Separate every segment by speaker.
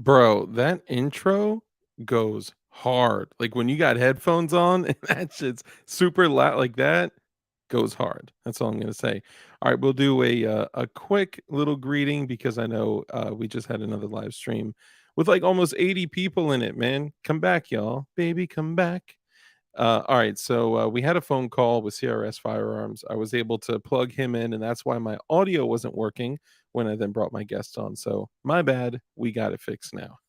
Speaker 1: Bro, that intro goes hard. Like when you got headphones on and that shit's super loud like that, goes hard. That's all I'm gonna say. All right, we'll do a quick little greeting because I know we just had another live stream with like almost 80 people in it, man. Come back, y'all. Baby, come back. All right, so we had a phone call with CRS Firearms. I was able to plug him in, and that's why my audio wasn't working when I then brought my guest on. So my bad. We got it fixed now.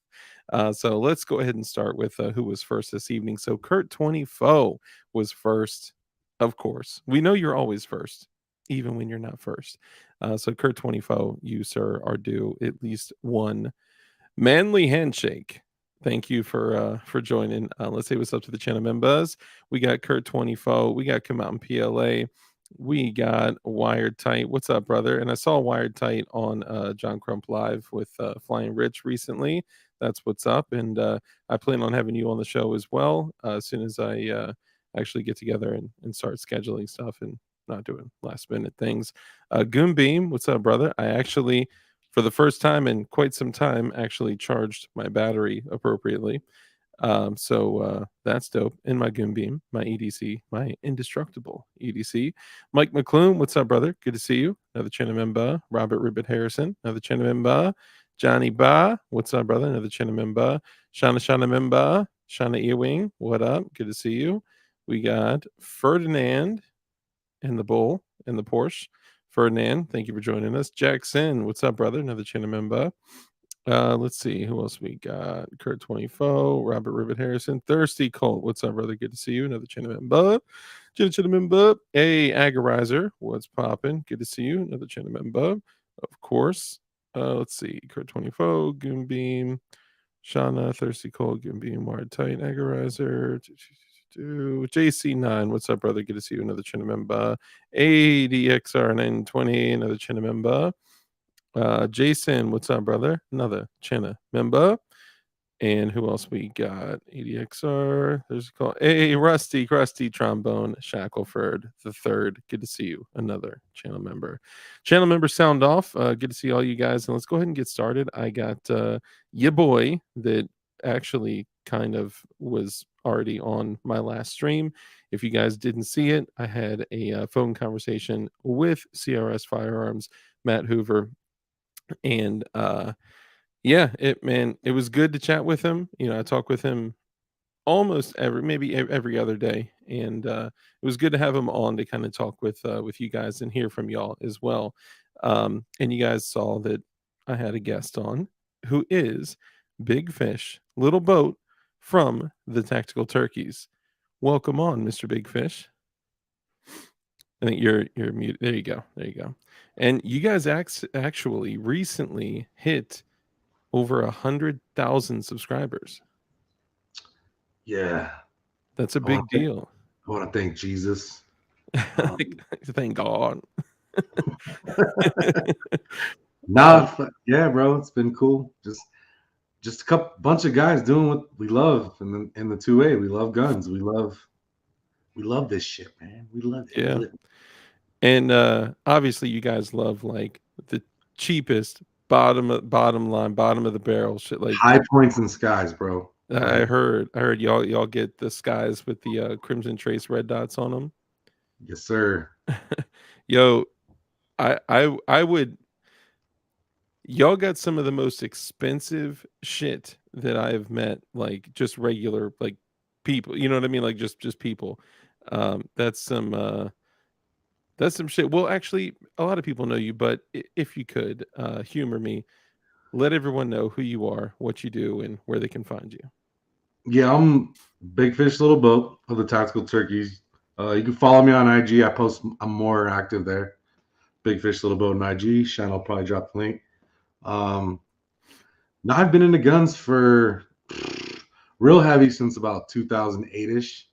Speaker 1: So let's go ahead and start with who was first this evening. So Kurt 24 was first, of course. We know you're always first, even when you're not first. So Kurt 24, you sir are due at least one manly handshake. Thank you for joining. Let's say what's up to the channel members. We got Kurt 24. We got Come Out in PLA. We got Wired Tight. What's up, brother? And I saw Wired Tight on John Crump Live with Flying Rich recently. That's what's up. And I plan on having you on the show as well as soon as I actually get together and start scheduling stuff and not doing last minute things. Goonbeam, what's up, brother? I actually, for the first time in quite some time, actually charged my battery appropriately. So that's dope. In my Goonbeam, my EDC, my indestructible EDC. Mike McClune, what's up, brother? Good to see you. Another channel member. Robert Ribbit Harrison, another channel member. Johnny Ba, what's up, brother? Another channel member. Shana member. Shana Ewing, what up? Good to see you. We got Ferdinand and the Bull and the Porsche. Ferdinand, thank you for joining us. Jackson, what's up, brother? Another channel member. Let's see who else we got. Kurt 24, Robert Ribbit Harrison, Thirsty Colt. What's up, brother? Good to see you. Another channel member. Channel member. A Agorizer. What's popping? Good to see you. Another channel member. Of course. Let's see. Kurt 24, Goonbeam, Shauna, Thirsty Colt, Goonbeam, Wired Tight, Agorizer. JC9, what's up, brother? Good to see you. Another channel member. ADXR920, another channel member. Jason, what's up, brother? Another channel member. And who else we got? ADXR. There's a call. Hey, Rusty, Crusty, Trombone, Shackleford, the third. Good to see you. Another channel member. Channel member sound off. Good to see all you guys. And let's go ahead and get started. I got your boy that actually kind of was already on my last stream. If you guys didn't see it, I had a phone conversation with CRS Firearms, Matt Hoover. And yeah, it was good to chat with him. You know, I talk with him almost every other day, and it was good to have him on to kind of talk with you guys and hear from y'all as well. And you guys saw that I had a guest on who is Big Fish, Little Boat from the Tactical Turkeys. Welcome on, Mr. Big Fish. I think you're muted. There you go. And you guys actually recently hit over 100,000 subscribers.
Speaker 2: Yeah,
Speaker 1: That's a big deal.
Speaker 2: I want to thank Jesus.
Speaker 1: Thank God.
Speaker 2: Yeah, bro, it's been cool. Just a bunch of guys doing what we love in the 2A. We love guns. We love this shit, man. We love it.
Speaker 1: Yeah. And obviously you guys love like the cheapest bottom of the barrel shit, like
Speaker 2: high points and skies, bro.
Speaker 1: I heard y'all get the skies with the Crimson Trace red dots on them.
Speaker 2: Yes, sir.
Speaker 1: Yo, I would. Y'all got some of the most expensive shit that I've met, like just regular like people. You know what I mean? Like just people. That's some shit. Well, actually, a lot of people know you, but if you could humor me, let everyone know who you are, what you do, and where they can find you.
Speaker 2: Yeah, I'm Big Fish Little Boat of the Tactical Turkeys. You can follow me on IG. I'm more active there. Big Fish Little Boat on IG. Shan will probably drop the link. Now I've been into guns for real heavy since about 2008-ish.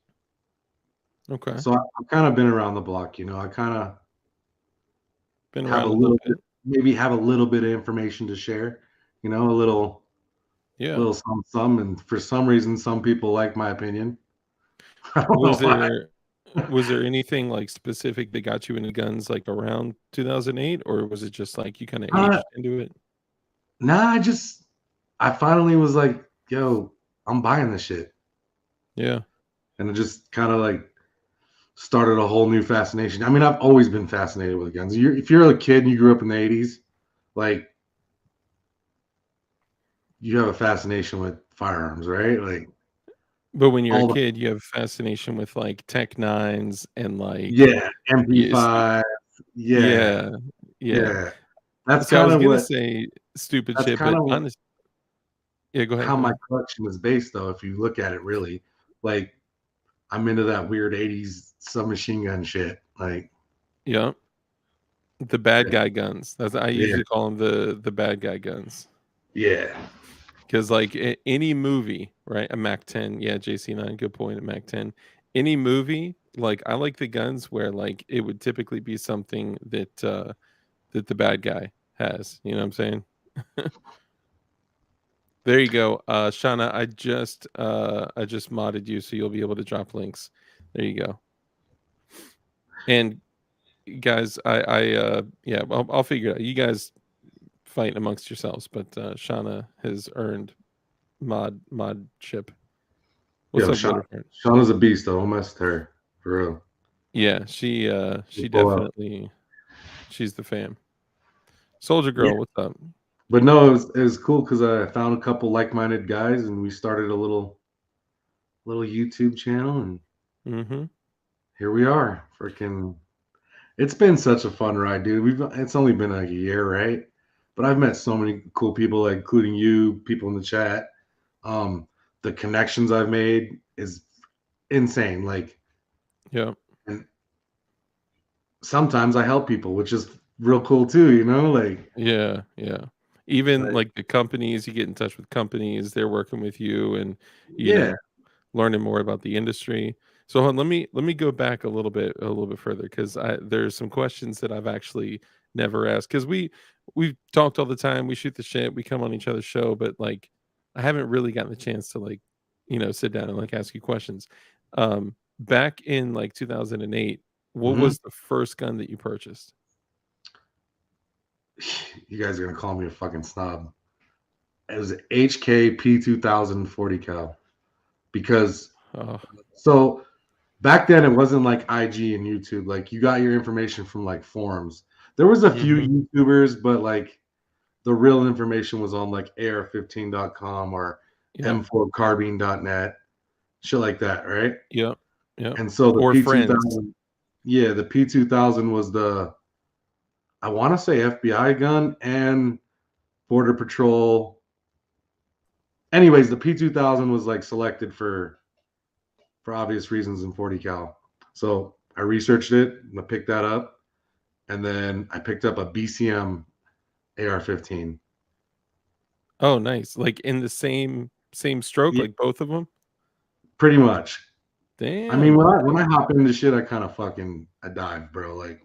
Speaker 1: Okay.
Speaker 2: So I've kind of been around the block, you know. I kind of
Speaker 1: been
Speaker 2: have
Speaker 1: around a little bit.
Speaker 2: Maybe have a little bit of information to share, you know, a little some, and for some reason some people like my opinion.
Speaker 1: Was there anything like specific that got you into guns like around 2008, or was it just like you kind of aged into it?
Speaker 2: Nah, I finally was like, yo, I'm buying this shit.
Speaker 1: Yeah.
Speaker 2: And it just kind of like started a whole new fascination. I mean, I've always been fascinated with guns. If you're a kid and you grew up in the 80s, like you have a fascination with firearms, right? Like
Speaker 1: But when you're a
Speaker 2: all the
Speaker 1: kid, you have fascination with, like, Tech Nines and, like,
Speaker 2: yeah,
Speaker 1: yes,
Speaker 2: MP5, yeah,
Speaker 1: yeah, yeah.
Speaker 2: yeah. That's
Speaker 1: So I
Speaker 2: kind
Speaker 1: was
Speaker 2: of
Speaker 1: gonna
Speaker 2: what
Speaker 1: say stupid
Speaker 2: that's
Speaker 1: shit,
Speaker 2: kind
Speaker 1: but
Speaker 2: of what
Speaker 1: honest yeah, go ahead,
Speaker 2: how
Speaker 1: go
Speaker 2: my
Speaker 1: ahead.
Speaker 2: collection is based, though. If you look at it, really, like I'm into that weird '80s submachine gun shit. Like,
Speaker 1: Yeah, the bad
Speaker 2: yeah,
Speaker 1: guy guns. That's I
Speaker 2: yeah,
Speaker 1: usually call them the bad guy guns.
Speaker 2: yeah.
Speaker 1: 'Cause, like, any movie, right? A MAC-10, yeah, JC9, good point, a MAC-10. Any movie, like, I like the guns where, like, it would typically be something that the bad guy has, you know what I'm saying? There you go. Shauna, I just modded you so you'll be able to drop links. There you go. And guys, yeah, I'll figure it out. You guys fight amongst yourselves, but Shauna has earned mod ship. What's
Speaker 2: Yo,
Speaker 1: up, Winterford?
Speaker 2: Shauna's a beast, though. Don't mess with her for real.
Speaker 1: Yeah,
Speaker 2: She'll
Speaker 1: she
Speaker 2: pull out.
Speaker 1: definitely she's the fam. Soldier
Speaker 2: Yeah,
Speaker 1: girl, what's up?
Speaker 2: but no, it was cool because I found a couple like-minded guys, and we started a little YouTube channel, and
Speaker 1: Mhm.
Speaker 2: here we are. Freaking, it's been such a fun ride, dude. It's only been like a year, right? But I've met so many cool people, like including you, people in the chat. Um, the connections I've made is insane. Like,
Speaker 1: Yeah.
Speaker 2: and sometimes I help people, which is real cool too. Like,
Speaker 1: Yeah, yeah. Even
Speaker 2: like
Speaker 1: like the companies, you get in touch with companies, they're working with you and you
Speaker 2: yeah.
Speaker 1: know, learning more about the industry. So hold on, let me go back a little bit further because I there's some questions that I've actually never asked because we've talked all the time, we shoot the shit, we come on each other's show, but like I haven't really gotten the chance to like, sit down and like ask you questions. Back in like 2008, what
Speaker 2: Hmm.
Speaker 1: was the first gun that you purchased?
Speaker 2: You guys are gonna call me a fucking snob. It was HK P2000 40 cal because
Speaker 1: Oh,
Speaker 2: so back then it wasn't like IG and YouTube. Like you got your information from like forums. There was a few
Speaker 1: mhm.
Speaker 2: YouTubers, but like the real information was on like AR15.com or
Speaker 1: Yep,
Speaker 2: M4carbine.net, shit like that, right?
Speaker 1: yep, yep.
Speaker 2: And so the
Speaker 1: Or friends.
Speaker 2: P2000, yeah, the P2000 was I want to say FBI gun and Border Patrol. Anyways, the P2000 was like selected for obvious reasons in 40 cal. So I researched it, and I picked that up, and then I picked up a BCM AR-15.
Speaker 1: Oh, nice. Like in the same stroke,
Speaker 2: Yeah,
Speaker 1: like both of them.
Speaker 2: pretty much. I mean,
Speaker 1: Damn,
Speaker 2: when
Speaker 1: okay.
Speaker 2: I hop into shit, I kind of fucking I dive, bro. Like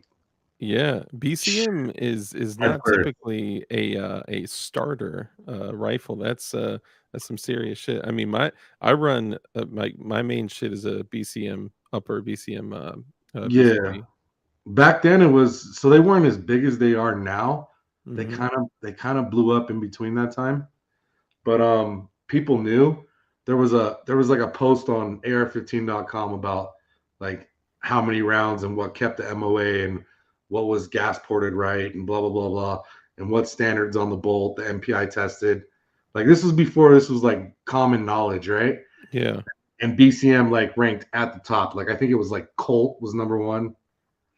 Speaker 1: Yeah,
Speaker 2: shit,
Speaker 1: BCM is
Speaker 2: head
Speaker 1: not
Speaker 2: first.
Speaker 1: typically a starter, rifle. That's some serious shit. I mean, I run, my main shit is a BCM upper BCM,
Speaker 2: Yeah.
Speaker 1: BCP.
Speaker 2: Back then it was so they weren't as big as they are now. They
Speaker 1: Mhm.
Speaker 2: kind of they kind of blew up in between that time. But people knew there was like a post on AR15.com about like how many rounds and what kept the MOA and what was gas ported right and blah blah blah blah and what standards on the bolt the MPI tested. Like this was before this was like common knowledge, right?
Speaker 1: Yeah.
Speaker 2: And BCM like ranked at the top. Like I think it was like Colt was number one.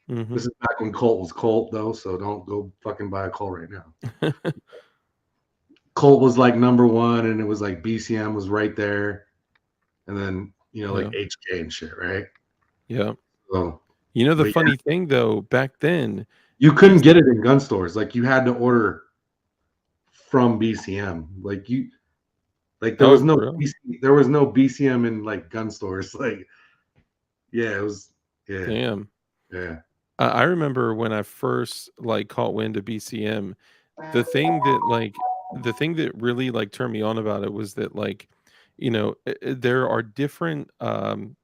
Speaker 2: This
Speaker 1: Mhm.
Speaker 2: is back when Colt was Colt though, so don't go fucking buy a Colt right now. Colt was like number one, and it was like BCM was right there, and then like
Speaker 1: Yeah.
Speaker 2: HK and shit, right?
Speaker 1: Yeah.
Speaker 2: So,
Speaker 1: You know the
Speaker 2: but yeah,
Speaker 1: funny thing though, back then,
Speaker 2: you couldn't
Speaker 1: BC
Speaker 2: get it in gun stores. Like you had to order from BCM. Like there
Speaker 1: Oh,
Speaker 2: was no
Speaker 1: for real?
Speaker 2: there was no BCM in like gun stores. Like yeah, it was yeah
Speaker 1: Damn.
Speaker 2: yeah
Speaker 1: I remember when I first, like, caught wind of BCM, the thing that, like the thing that really, like, turned me on about it was that, like, there are different,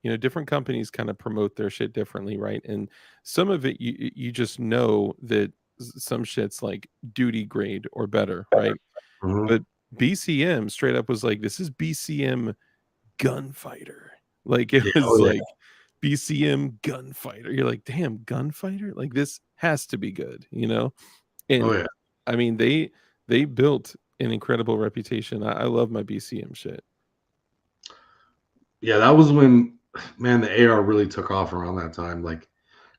Speaker 1: different companies kinda promote their shit differently, right? And some of it, you just know that some shit's, like, duty grade or better, right?
Speaker 2: hmm
Speaker 1: But BCM straight up was like, this is BCM gunfighter. Like it
Speaker 2: Yeah.
Speaker 1: was
Speaker 2: Oh yeah.
Speaker 1: like BCM gunfighter. You're like, damn, gunfighter? Like this has to be good, you know?
Speaker 2: Oh
Speaker 1: And
Speaker 2: yeah.
Speaker 1: I mean, they built an incredible reputation. I love my BCM shit.
Speaker 2: Yeah, that was when, man, the AR really took off around that time. Like,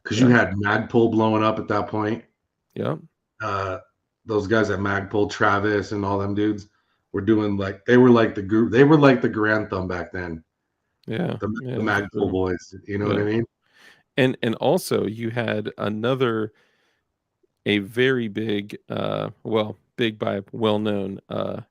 Speaker 2: because you
Speaker 1: Yeah.
Speaker 2: had Magpul blowing up at that point.
Speaker 1: Yeah.
Speaker 2: Uh, those guys at Magpul, Travis, and all them dudes were doing like they were like the group. They were like the Grand Thumb back then.
Speaker 1: Yeah.
Speaker 2: The
Speaker 1: Yeah, that's
Speaker 2: Magpul
Speaker 1: true.
Speaker 2: boys. You know what
Speaker 1: Yeah.
Speaker 2: I mean?
Speaker 1: And also you had another a very big well, big by well-known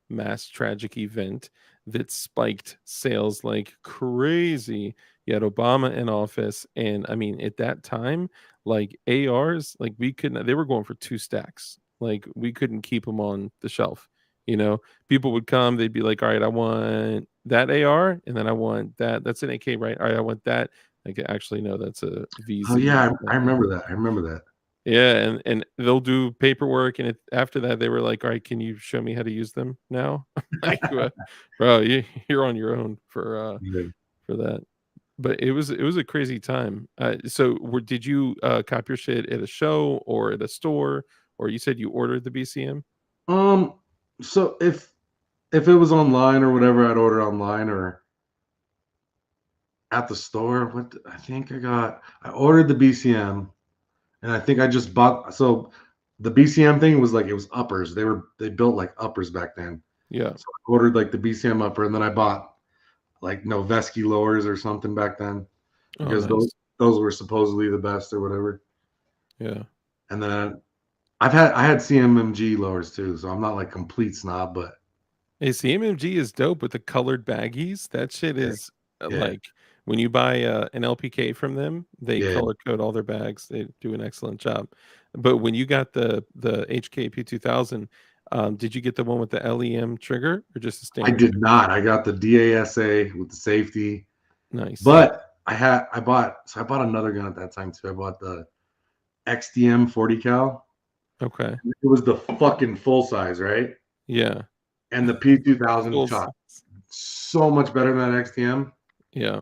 Speaker 1: mass tragic event that spiked sales like crazy. You had Obama in office, and I mean at that time, like ARs, like we couldn't, they were going for two stacks. Like we couldn't keep them on the shelf. You know, people would come, they'd be like, all right, I want that AR, and then I want that. That's an AK, right? All right, I want that. Like actually, no, that's a
Speaker 2: Oh
Speaker 1: VZ.
Speaker 2: yeah, I remember that. I remember that.
Speaker 1: Yeah, and they'll do paperwork, and after that, they were like, "All right, can you show me how to use them now?" Like, bro, you're on your own
Speaker 2: Yeah.
Speaker 1: for that. But it was a crazy time. So, did you cop your shit at a show or at a store, or you said you ordered the BCM?
Speaker 2: Um. So if it was online or whatever, I'd order online or at the store. I think I ordered the BCM, and I think I just bought. So the BCM thing was like it was uppers. They built like uppers back then.
Speaker 1: Yeah.
Speaker 2: So I ordered like the BCM upper, and then I bought like Noveski lowers or something back then
Speaker 1: Oh,
Speaker 2: because
Speaker 1: nice.
Speaker 2: those were supposedly the best or whatever.
Speaker 1: Yeah.
Speaker 2: And then I had CMMG lowers too, so I'm not like complete snob, but
Speaker 1: Hey, CMMG is dope with the colored baggies. That shit
Speaker 2: yeah,
Speaker 1: is
Speaker 2: yeah,
Speaker 1: like when you buy an LPK from them, they
Speaker 2: yeah.
Speaker 1: color code all their bags. They do an excellent job. But when you got the HKP 2000, did you get the one with the LEM trigger or just a
Speaker 2: I
Speaker 1: standard
Speaker 2: did
Speaker 1: trigger?
Speaker 2: not. I got the DASA with the safety,
Speaker 1: Nice.
Speaker 2: but I bought another gun at that time too. I bought the XDM 40 cal.
Speaker 1: Okay.
Speaker 2: It was the fucking full size, right?
Speaker 1: Yeah.
Speaker 2: And the P2000
Speaker 1: Full
Speaker 2: shot
Speaker 1: size.
Speaker 2: so much better than that XDM.
Speaker 1: Yeah.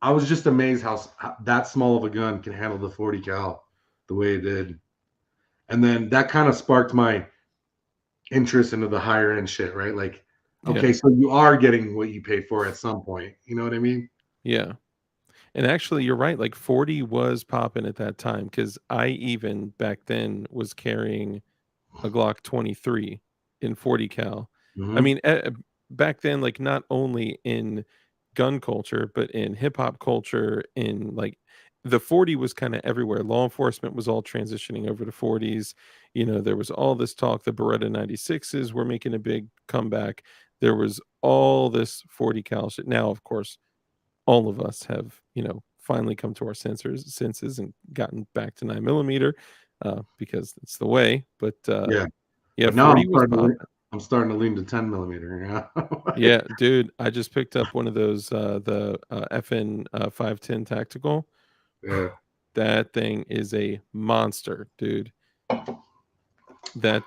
Speaker 2: I was just amazed how that small of a gun can handle the 40 cal the way it did. And then that kind of sparked my interest into the higher end shit, right? Like,
Speaker 1: Yeah.
Speaker 2: okay, so you are getting what you paid for at some point. You know what I mean?
Speaker 1: Yeah. And actually, you're right. Like 40 was popping at that time because I even back then was carrying a Glock 23 in 40 cal. I
Speaker 2: Mm-hmm.
Speaker 1: mean, back then, like not only in gun culture, but in hip hop culture, in like the 40 was kind of everywhere. Law enforcement was all transitioning over to 40s. You know, there was all this talk. The Beretta 96s were making a big comeback. There was all this 40 cal shit. Now, of course, all of us have, you know, finally come to our senses and gotten back to 9 millimeter because it's the way. But
Speaker 2: Yeah,
Speaker 1: yeah,
Speaker 2: but now
Speaker 1: 40 was popping.
Speaker 2: I'm starting to lean to 10 millimeter. Yeah,
Speaker 1: Yeah, dude, I just picked up one of those the FN 510 tactical.
Speaker 2: yeah,
Speaker 1: That thing is a monster, dude. That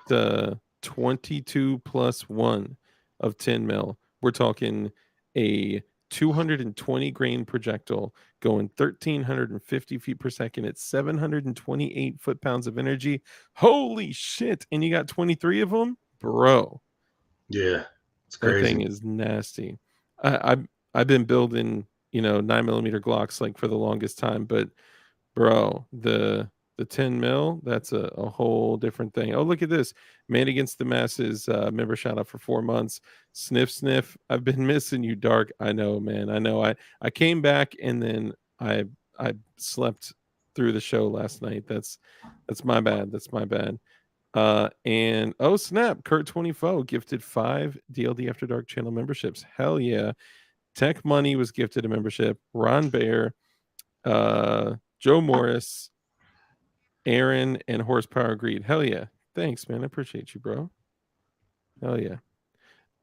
Speaker 1: 22 plus 1 of 10 mil. We're talking a 220 grain projectile going 1350 feet per second at 728 foot pounds of energy. Holy shit. And you got 23 of them? Bro,
Speaker 2: yeah. It's
Speaker 1: that
Speaker 2: crazy.
Speaker 1: thing is nasty. I've been building, you know, 9 millimeter Glocks like for the longest time, but bro, the 10 mil, that's a whole different thing. Oh, look at this. Man Against the Masses member shout out for 4 months. Sniff sniff. I've been missing you, Dark. I know, man. I know. I came back and then I slept through the show last night. That's my bad. That's my bad. And oh snap, Kurt 24 gifted 5 DLD After Dark channel memberships. Hell yeah. Tech Money was gifted a membership. Ron Bear, Joe Morris, Aaron, and Horsepower Greed. Hell yeah. Thanks, man. I appreciate you, bro. Hell yeah.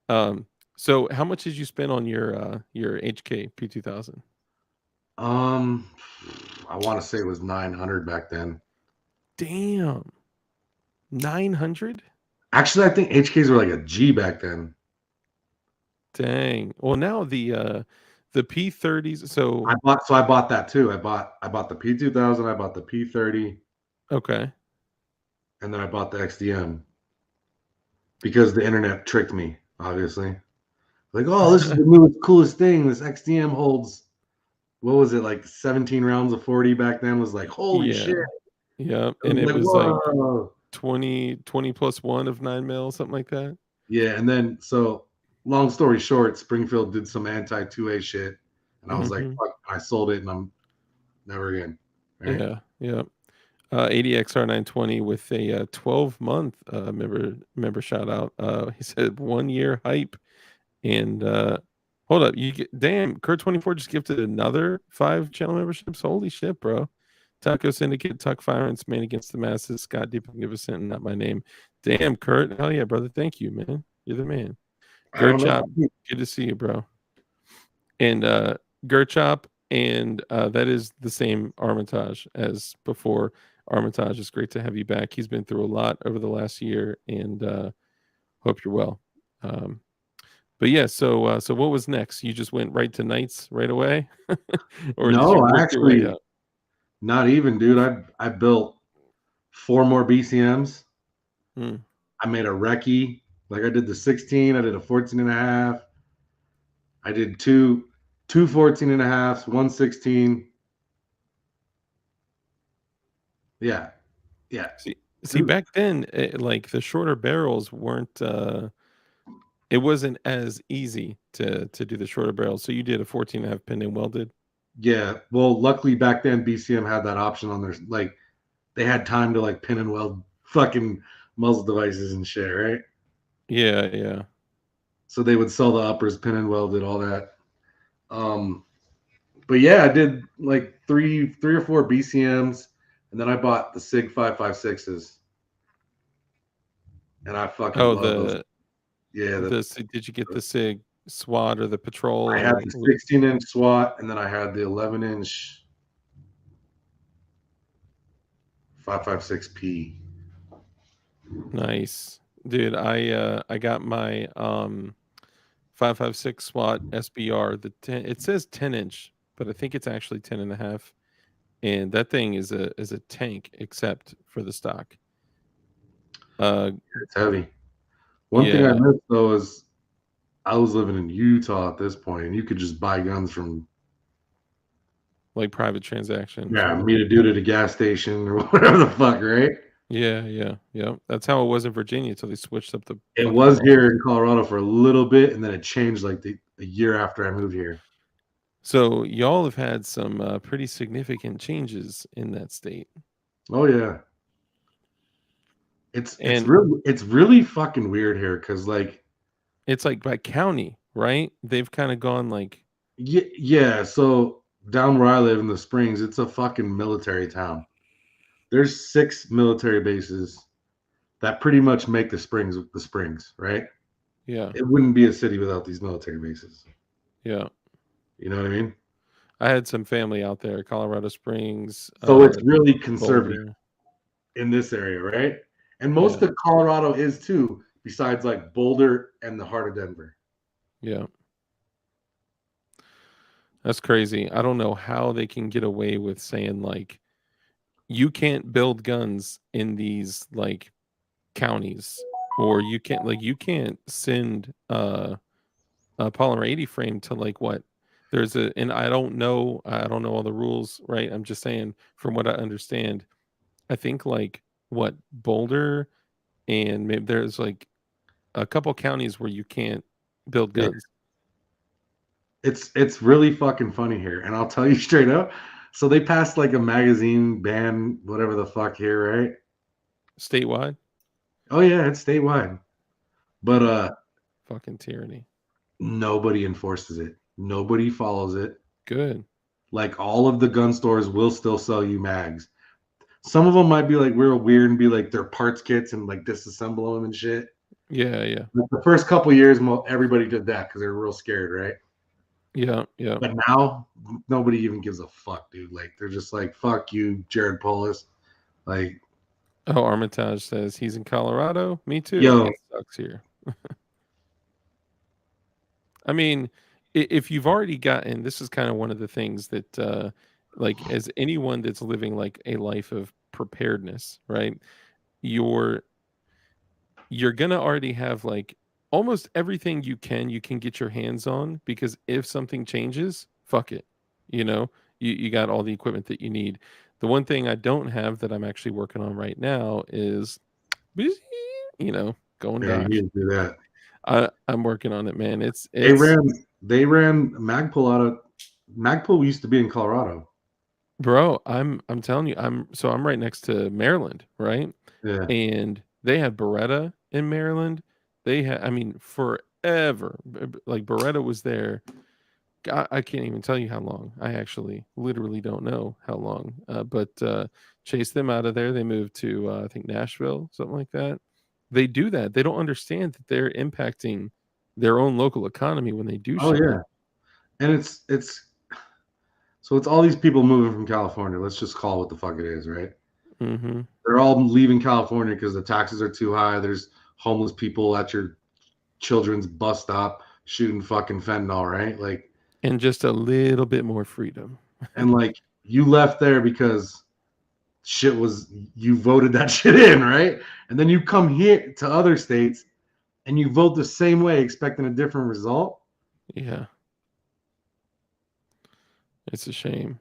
Speaker 1: Um, so how much did you spend on your HK P2000?
Speaker 2: Um, I want to say it was 900 back then.
Speaker 1: Damn. 900?
Speaker 2: Actually, I think HKs were like a G back then.
Speaker 1: Dang. Well, now the P30s. So
Speaker 2: I bought that too. I bought the P2000, I bought the P30,
Speaker 1: okay.
Speaker 2: and then I bought the XDM because the internet tricked me, obviously. Like, oh, this is the newest, coolest thing. This XDM holds, what was it, like 17 rounds of 40 back then? Was like, holy shit.
Speaker 1: Yeah. Yeah.
Speaker 2: I
Speaker 1: And
Speaker 2: was
Speaker 1: it
Speaker 2: like,
Speaker 1: was like
Speaker 2: whoa.
Speaker 1: 20 plus one of 9 mil, something like that.
Speaker 2: Yeah, and then so long story short, Springfield did some anti 2A shit, and I was like,
Speaker 1: Hmm.
Speaker 2: fuck, I sold it, and I'm never again. Right?
Speaker 1: Yeah. Yeah. 80XR 920 with a 12-month member shout out. He said 1 year hype. And hold up, you get damn Kurt24 just gifted another 5 channel memberships. Holy shit, bro. Taco Syndicate, Tuck Fireance, Man Against the Masses, Scott Deep Magnificent, and Not My Name. Damn, Kurt. Hell yeah, brother. Thank you, man. You're the man.
Speaker 2: I don't know.
Speaker 1: Gerchop, good to see you, bro. And Gerchop, and that is the same Armitage as before. Armitage, it's great to have you back. He's been through a lot over the last year, and hope you're well. But yeah, so what was next? You just went right to Knights right away, or did you
Speaker 2: No, I
Speaker 1: work your way
Speaker 2: actually
Speaker 1: up?
Speaker 2: not even, dude. I built 4 more BCMs.
Speaker 1: Hmm.
Speaker 2: I made a recce. Like I did the 16, I did a 14 and a half. I did two 14 and a halves, one 16. Yeah. Yeah.
Speaker 1: See, back then, like the shorter barrels weren't. It wasn't as easy to do the shorter barrels. So you did a 14 and a half pin and welded.
Speaker 2: Yeah. Well, luckily back then BCM had that option on their, like they had time to like pin and weld fucking muzzle devices and shit, right?
Speaker 1: Yeah, yeah.
Speaker 2: So they would sell the uppers, pin and welded, all that. Um, but yeah, I did like three or four BCMs, and then I bought the Sig 556s, and I fucking
Speaker 1: Oh,
Speaker 2: love those. Yeah,
Speaker 1: did you get the Sig SWAT or the Patrol
Speaker 2: I had
Speaker 1: or
Speaker 2: the 16-inch SWAT, and then I had the 11-inch 556P.
Speaker 1: nice, dude? I got my 556 SWAT SBR. The 10, it says 10-inch, but I think it's actually 10 and a half. And that thing is a tank except for the stock.
Speaker 2: It's heavy. One thing I
Speaker 1: Yeah,
Speaker 2: missed though is I was living in Utah at this point, and you could just buy guns from,
Speaker 1: like private transactions
Speaker 2: yeah,
Speaker 1: or
Speaker 2: meet a dude at a gas station or whatever the fuck, right?
Speaker 1: yeah, yeah, yeah. That's how it was in Virginia until they switched up the
Speaker 2: It
Speaker 1: fucking
Speaker 2: was
Speaker 1: laws.
Speaker 2: here in Colorado for a little bit, and then it changed like a year after I moved here.
Speaker 1: So y'all have had some pretty significant changes in that state.
Speaker 2: Oh yeah,
Speaker 1: And
Speaker 2: it's really fucking weird here because like
Speaker 1: it's like by county, right? They've kind of gone like,
Speaker 2: yeah, so down where I live in the Springs, it's a fucking military town. There's 6 military bases that pretty much make the Springs, right?
Speaker 1: yeah,
Speaker 2: It wouldn't be a city without these military bases.
Speaker 1: yeah.
Speaker 2: You know what I mean?
Speaker 1: I had some family out there, Colorado Springs,
Speaker 2: So it's really conservative
Speaker 1: Boulder.
Speaker 2: in this area, right? And most
Speaker 1: Yeah,
Speaker 2: of Colorado is too, besides like Boulder and the heart of Denver.
Speaker 1: yeah. That's crazy. I don't know how they can get away with saying like you can't build guns in these like counties, or you can't send a polymer 80 frame to like what there's a and I don't know all the rules, right? I'm just saying from what I understand, I think like what Boulder and maybe there's like a couple counties where you can't build
Speaker 2: Yeah,
Speaker 1: guns
Speaker 2: it's really fucking funny here, and I'll tell you straight up. So they passed like a magazine ban, whatever the fuck here, right?
Speaker 1: statewide.
Speaker 2: Oh yeah, it's statewide, but
Speaker 1: Fucking tyranny.
Speaker 2: nobody enforces it. Nobody follows it.
Speaker 1: Good.
Speaker 2: Like all of the gun stores will still sell you mags. Some of them might be like real weird and be like their parts kits and like disassemble them and shit.
Speaker 1: Yeah, yeah,
Speaker 2: Like the first couple years, everybody did that because they were real scared, right?
Speaker 1: yeah, yeah.
Speaker 2: But now nobody even gives a fuck, dude. Like they're just like, fuck you, Jared Polis. Like
Speaker 1: Oh, Armitage says he's in Colorado. Me too.
Speaker 2: Yo,
Speaker 1: It sucks here. I mean, if you've already gotten, this is kind of one of the things that, like, as anyone that's living like a life of preparedness, right? You're you're gonna already have like almost everything you can get your hands on because if something changes, fuck it. You know, you got all the equipment that you need. The one thing I don't have that I'm actually working on right now is, you know, going
Speaker 2: yeah, you
Speaker 1: Dodge.
Speaker 2: need to do that.
Speaker 1: I'm working on it, man.
Speaker 2: They
Speaker 1: It's
Speaker 2: ran they ran Magpul out of Magpul used to be in Colorado.
Speaker 1: Bro, I'm telling you, I'm right next to Maryland, right?
Speaker 2: Yeah.
Speaker 1: And they had Beretta in Maryland. They had, I mean, forever. Like Beretta was there. I can't even tell you how long. I actually literally don't know how long. But chased them out of there. They moved to I think Nashville, something like that. They do that. They don't understand that they're impacting their own local economy when they do
Speaker 2: Oh
Speaker 1: shit like.
Speaker 2: yeah. And it's so it's all these people moving from California. Let's just call it what the fuck it is, right?
Speaker 1: Mm-hmm.
Speaker 2: They're all leaving California because the taxes are too high. There's homeless people at your children's bus stop shooting fucking fentanyl, right? Like,
Speaker 1: And just a little bit more freedom.
Speaker 2: and like you left there because shit was you voted that shit in, right? And then you come here to other states and you vote the same way, expecting a different result.
Speaker 1: Yeah, it's a shame.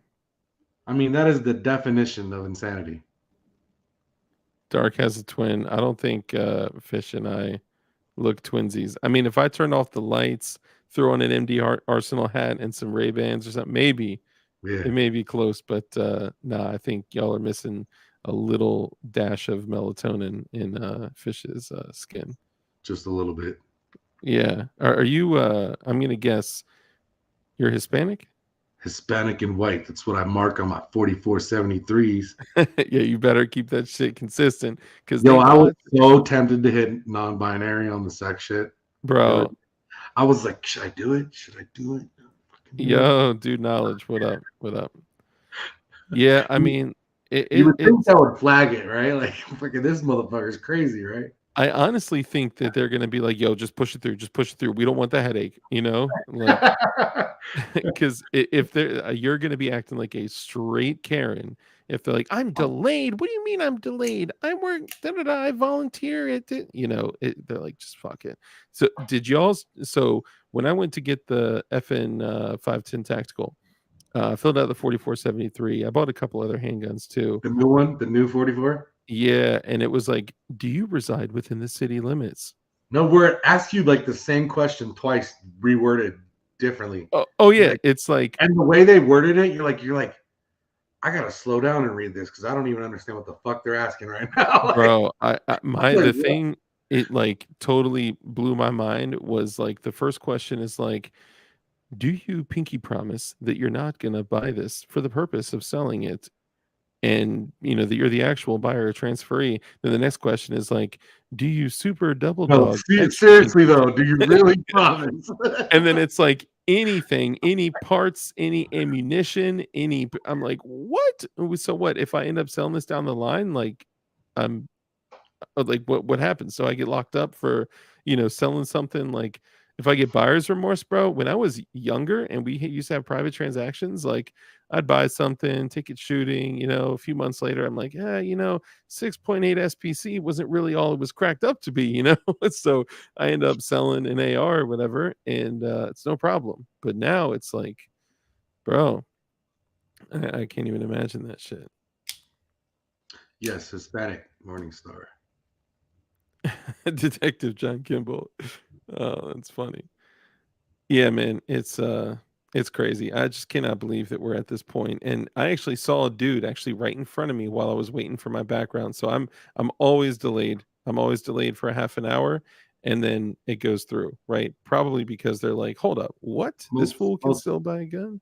Speaker 2: I mean, that is the definition of insanity.
Speaker 1: Dark has a twin. I don't think Fish and I look twinsies. I mean, if I turned off the lights, throw on an Arsenal hat and some Ray Bans or something, maybe
Speaker 2: Yeah,
Speaker 1: it may be close. But nah, I think y'all are missing a little dash of melatonin in Fish's skin.
Speaker 2: just a little bit.
Speaker 1: Yeah. Are you? I'm gonna guess you're Hispanic.
Speaker 2: Hispanic and white. That's what I mark on my 4473s.
Speaker 1: Yeah, you better keep that shit consistent because
Speaker 2: Yo,
Speaker 1: they
Speaker 2: I was
Speaker 1: watch,
Speaker 2: so tempted to hit non-binary on the sex shit.
Speaker 1: bro.
Speaker 2: I was like, should I do it? Should I do it? Fucking do it.
Speaker 1: Yo, dude, knowledge. What up? What up? Yeah, I
Speaker 2: You,
Speaker 1: mean,
Speaker 2: you would think
Speaker 1: it's.
Speaker 2: that would flag it, right? Like, fucking this motherfucker's crazy, right?
Speaker 1: I honestly think that they're gonna be like, "Yo, just push it through. Just push it through. We don't want the headache." You know, like because if they're you're gonna be acting like a straight Karen if they're like, "I'm delayed." What do you mean I'm delayed? I work. Da da da. I volunteer at the. You know, they're like, just fuck it. So did y'all? So when I went to get the FN 510 tactical. Filled out the 4473. I bought a couple other handguns too.
Speaker 2: The new one, the new 44.
Speaker 1: Yeah, and it was like, "Do you reside within the city limits?"
Speaker 2: No, where it asks you like the same question twice, reworded differently.
Speaker 1: Oh yeah,
Speaker 2: Like,
Speaker 1: it's like,
Speaker 2: and the way they worded it, you're like, I gotta slow down and read this because I don't even understand what the fuck they're asking right now. Like,
Speaker 1: bro, I
Speaker 2: I'm
Speaker 1: my
Speaker 2: like,
Speaker 1: the
Speaker 2: what?
Speaker 1: thing it like totally blew my mind was like the first question is like, "Do you pinky promise that you're not gonna buy this for the purpose of selling it and you know that you're the actual buyer or transferee?" Then the next question is like, "Do you super double
Speaker 2: No,
Speaker 1: dog extra
Speaker 2: seriously
Speaker 1: pinky?"
Speaker 2: though, do you really promise?
Speaker 1: And then it's like anything, any parts, any ammunition, I'm like, "What? So what if I end up selling this down the line? Like, I'm like, what happens? So I get locked up for, selling something like if I get buyer's remorse, bro, when I was younger and we used to have private transactions, like I'd buy something, take it shooting, a few months later, I'm like, 6.8 SPC wasn't really all it was cracked up to be. So I end up selling an AR or whatever, and it's no problem. But now it's like, bro, I can't even imagine that shit.
Speaker 2: Yes, Hispanic Morningstar.
Speaker 1: Detective John Kimball. Oh, that's funny. Yeah, man, it's crazy. I just cannot believe that we're at this point. And I actually saw a dude actually right in front of me while I was waiting for my background. So I'm always delayed. I'm always delayed for a half an hour and then it goes through, right? Probably because they're like, "Hold up, what? This
Speaker 2: Most
Speaker 1: fool can
Speaker 2: most
Speaker 1: still buy a gun?"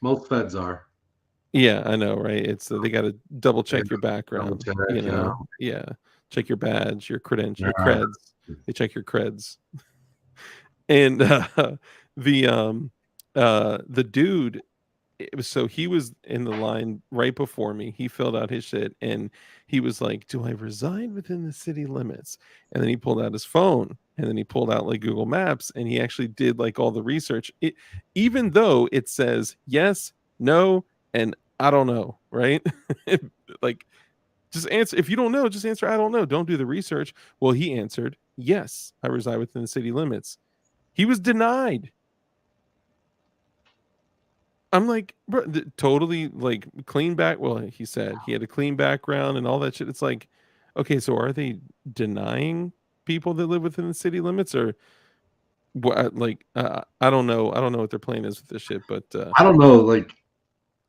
Speaker 2: most feds are.
Speaker 1: Yeah, I know, right? It's they got to double
Speaker 2: Yeah,
Speaker 1: check your
Speaker 2: double
Speaker 1: background,
Speaker 2: check, you know.
Speaker 1: Yeah. Check your badge, your credential, your
Speaker 2: Yeah.
Speaker 1: creds. They check your creds. And the the dude, so he was in the line right before me. He filled out his shit and he was like, "Do I reside within the city limits?" And then he pulled out his phone and then he pulled out like Google Maps and he actually did like all the research. Even though it says yes, no, and I don't know, right? Like, just answer. If you don't know, just answer I don't know. Don't do the research. Well, he answered, "Yes, I reside within the city limits." He was denied. I'm like, bro, totally like clean back. Well, he said he had a clean background and all that shit. It's like, okay, so are they denying people that live within the city limits or what? Like, I don't know. I don't know what their plan is with this shit, but
Speaker 2: I don't know. Like,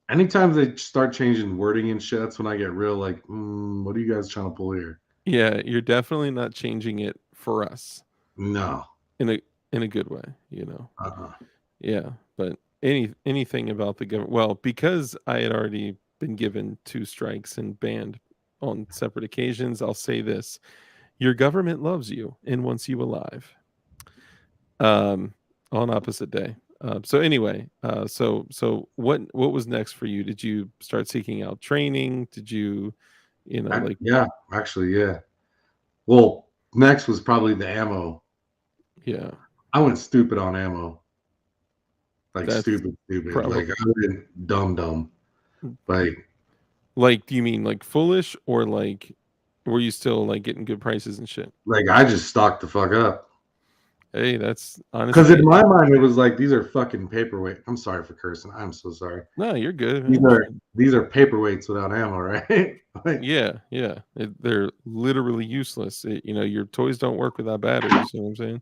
Speaker 2: anytime they start changing wording and shit, that's when I get real like, what are you guys trying to pull here?
Speaker 1: yeah, you're definitely not changing it for us
Speaker 2: No.
Speaker 1: in a good way, you know.
Speaker 2: Uh-uh.
Speaker 1: Yeah, but anything about the government, well, because I had already been given 2 strikes and banned on separate occasions, I'll say this: your government loves you and wants you alive. Um, on opposite day. So anyway, so what was next for you? Did you start seeking out training? Did you, like,
Speaker 2: Yeah, actually, yeah. Well, next was probably the ammo.
Speaker 1: yeah,
Speaker 2: I went stupid on ammo. Like
Speaker 1: that's
Speaker 2: stupid, stupid.
Speaker 1: probably
Speaker 2: Like I went dumb. Like
Speaker 1: like, do you mean like foolish or like were you still like getting good prices and shit?
Speaker 2: I just stocked the fuck up.
Speaker 1: Hey, that's
Speaker 2: Because in
Speaker 1: honestly,
Speaker 2: my mind it was like these are fucking paperweight. I'm sorry for cursing. I'm so sorry.
Speaker 1: no, you're good,
Speaker 2: These
Speaker 1: man.
Speaker 2: are these are paperweights without ammo, right? Like,
Speaker 1: Yeah, yeah. They're literally useless. Your toys don't work without batteries. You know what I'm saying?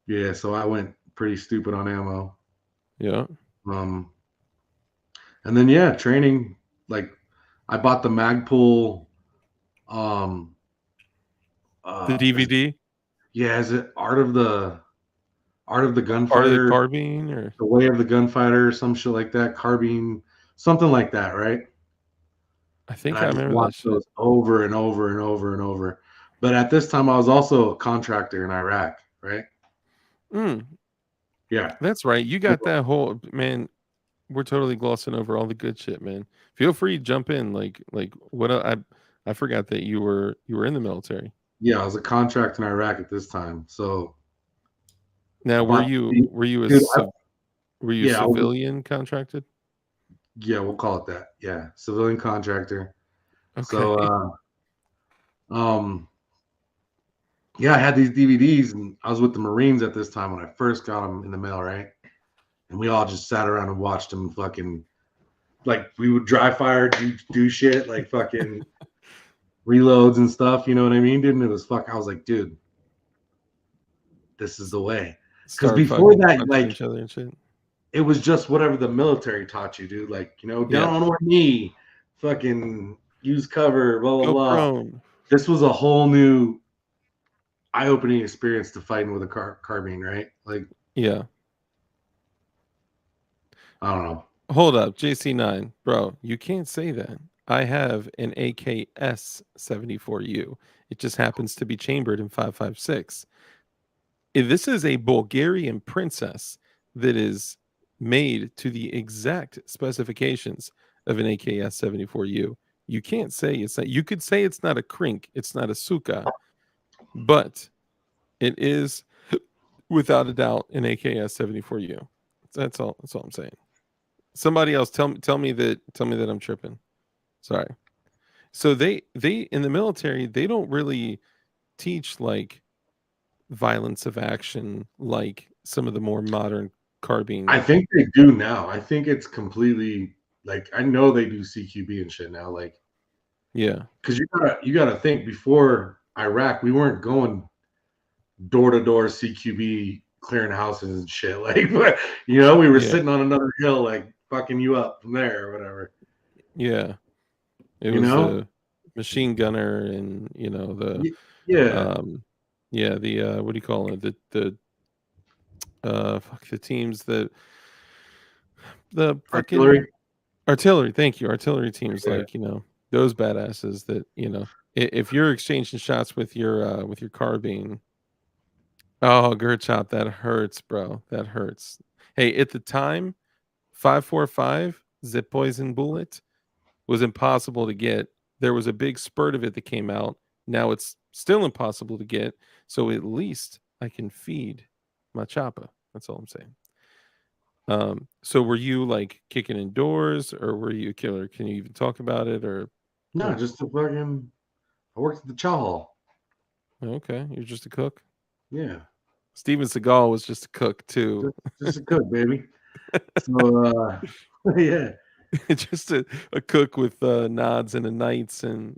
Speaker 2: yeah, so I went pretty stupid on ammo.
Speaker 1: Yeah.
Speaker 2: Um, and then yeah, training. Like I bought the Magpul. Um,
Speaker 1: The DVD,
Speaker 2: is it Art of the
Speaker 1: part of the
Speaker 2: Gunfighter,
Speaker 1: carbine, or
Speaker 2: The Way of the Gunfighter, some shit like that, Carbine, something like that, right?
Speaker 1: I
Speaker 2: And
Speaker 1: think I
Speaker 2: I just
Speaker 1: remember that
Speaker 2: watched
Speaker 1: shit.
Speaker 2: those over and over and over and over. But at this time, I was also a contractor in Iraq, right?
Speaker 1: Mm,
Speaker 2: Yeah,
Speaker 1: that's right. You got that whole man. We're totally glossing over all the good shit, man. Feel free to jump in. Like what I forgot that you were in the military.
Speaker 2: yeah, I was a contractor in Iraq at this time. So
Speaker 1: Now,
Speaker 2: I
Speaker 1: were
Speaker 2: bought,
Speaker 1: you
Speaker 2: the-
Speaker 1: were you a
Speaker 2: dude,
Speaker 1: were you
Speaker 2: yeah,
Speaker 1: civilian contracted?
Speaker 2: yeah, we'll call it that. Yeah, civilian contractor. So,
Speaker 1: Okay.
Speaker 2: um, yeah, I had these DVDs, and I was with the Marines at this time when I first got them in the mail, right? And we all just sat around and watched them fucking like we would dry fire, do shit like fucking reloads and stuff. You know what I mean, dude? And it was fuck. I was like, dude, this is the way. Because
Speaker 1: Start
Speaker 2: before
Speaker 1: fucking
Speaker 2: that,
Speaker 1: punching
Speaker 2: like
Speaker 1: each other and shit.
Speaker 2: it was just whatever the military taught you, dude. Like
Speaker 1: Yeah.
Speaker 2: down on one knee, fucking use cover, blah blah
Speaker 1: Go
Speaker 2: blah.
Speaker 1: prone.
Speaker 2: This was a whole new eye-opening experience to fighting with a carbine, right? Like
Speaker 1: Yeah.
Speaker 2: I don't know.
Speaker 1: Hold up, JC9, bro. You can't say that. I have an AKS 74U. It just happens to be chambered in 5.56. This is a Bulgarian princess that is made to the exact specifications of an AKS 74U. You can't say it's not. You could say it's not a Krink, it's not a Suka, but it is without a doubt an AKS 74U. That's all. That's all I'm saying. Somebody else tell me that I'm tripping. Sorry. So they in the military, they don't really teach like violence of action like some of the more modern
Speaker 2: I
Speaker 1: carbine.
Speaker 2: think they do now. I think it's completely like I know they do CQB and shit now. Like
Speaker 1: Yeah.
Speaker 2: because you gotta think before Iraq, we weren't going door to door CQB clearing houses and shit. Like we were
Speaker 1: Yeah.
Speaker 2: sitting on another hill, like fucking you up from there or whatever.
Speaker 1: Yeah. It
Speaker 2: You
Speaker 1: was
Speaker 2: know?
Speaker 1: a machine gunner and the
Speaker 2: Yeah,
Speaker 1: um yeah, the what do you call it? The teams that the fucking
Speaker 2: artillery.
Speaker 1: artillery, thank you. Artillery teams
Speaker 2: Yeah,
Speaker 1: like, those badasses that, if you're exchanging shots with your carbine. Oh, Gertchop, that hurts, bro. That hurts. Hey, at the time, 545 zip poison bullet was impossible to get. There was a big spurt of it that came out. Now it's still impossible to get. So at least I can feed my chopper. That's all I'm saying. So were you like kicking indoors or were you a killer? Can you even talk about it or
Speaker 2: No,
Speaker 1: what?
Speaker 2: just a fucking. I worked at the chow hall.
Speaker 1: Okay, you're just a cook.
Speaker 2: Yeah,
Speaker 1: Steven Seagal was just a cook too.
Speaker 2: just a cook, baby. So, yeah,
Speaker 1: Just a cook with nods and a knights and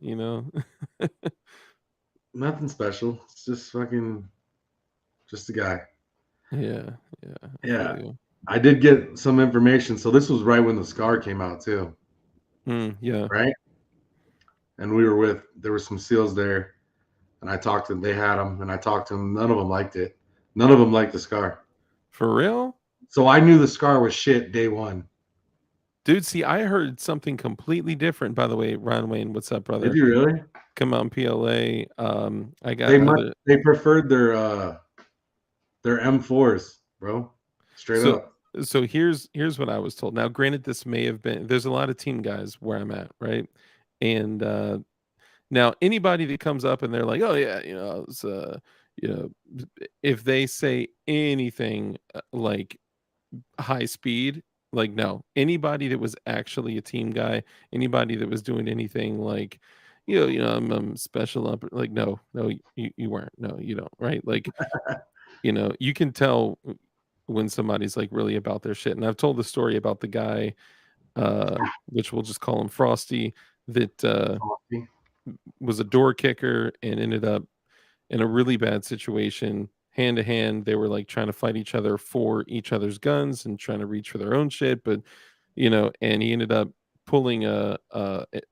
Speaker 2: nothing special. It's just fucking, just a guy.
Speaker 1: yeah, yeah, I feel
Speaker 2: Yeah,
Speaker 1: you.
Speaker 2: I did get some information. So this was right when the Scar came out too,
Speaker 1: Yeah.
Speaker 2: right? And we were with. There were some SEALs there, and I talked to them. They had them, and I talked to them. None of them liked it. None of them liked the Scar.
Speaker 1: For real?
Speaker 2: So I knew the Scar was shit day one.
Speaker 1: Dude, see, I heard something completely different, by the way. Ron Wayne, what's up,
Speaker 2: Did
Speaker 1: brother?
Speaker 2: you really?
Speaker 1: Come on, PLA. I
Speaker 2: They
Speaker 1: got
Speaker 2: might.
Speaker 1: other
Speaker 2: They preferred their M4s, bro. Straight
Speaker 1: so
Speaker 2: up.
Speaker 1: so here's what I was told. Now, granted, this may have been there's a lot of team guys where I'm at, right? And now anybody that comes up and they're like, oh yeah, it's you know, if they say anything like high speed, like no, anybody that was actually a team guy, anybody that was doing anything like I'm special up, like no, you weren't, no, you don't, right? Like you can tell when somebody's like really about their shit. And I've told the story about the guy, which we'll just call him Frosty, that was a door kicker and ended up in a really bad situation, hand to hand. They were like trying to fight each other for each other's guns and trying to reach for their own shit, but and he ended up pulling a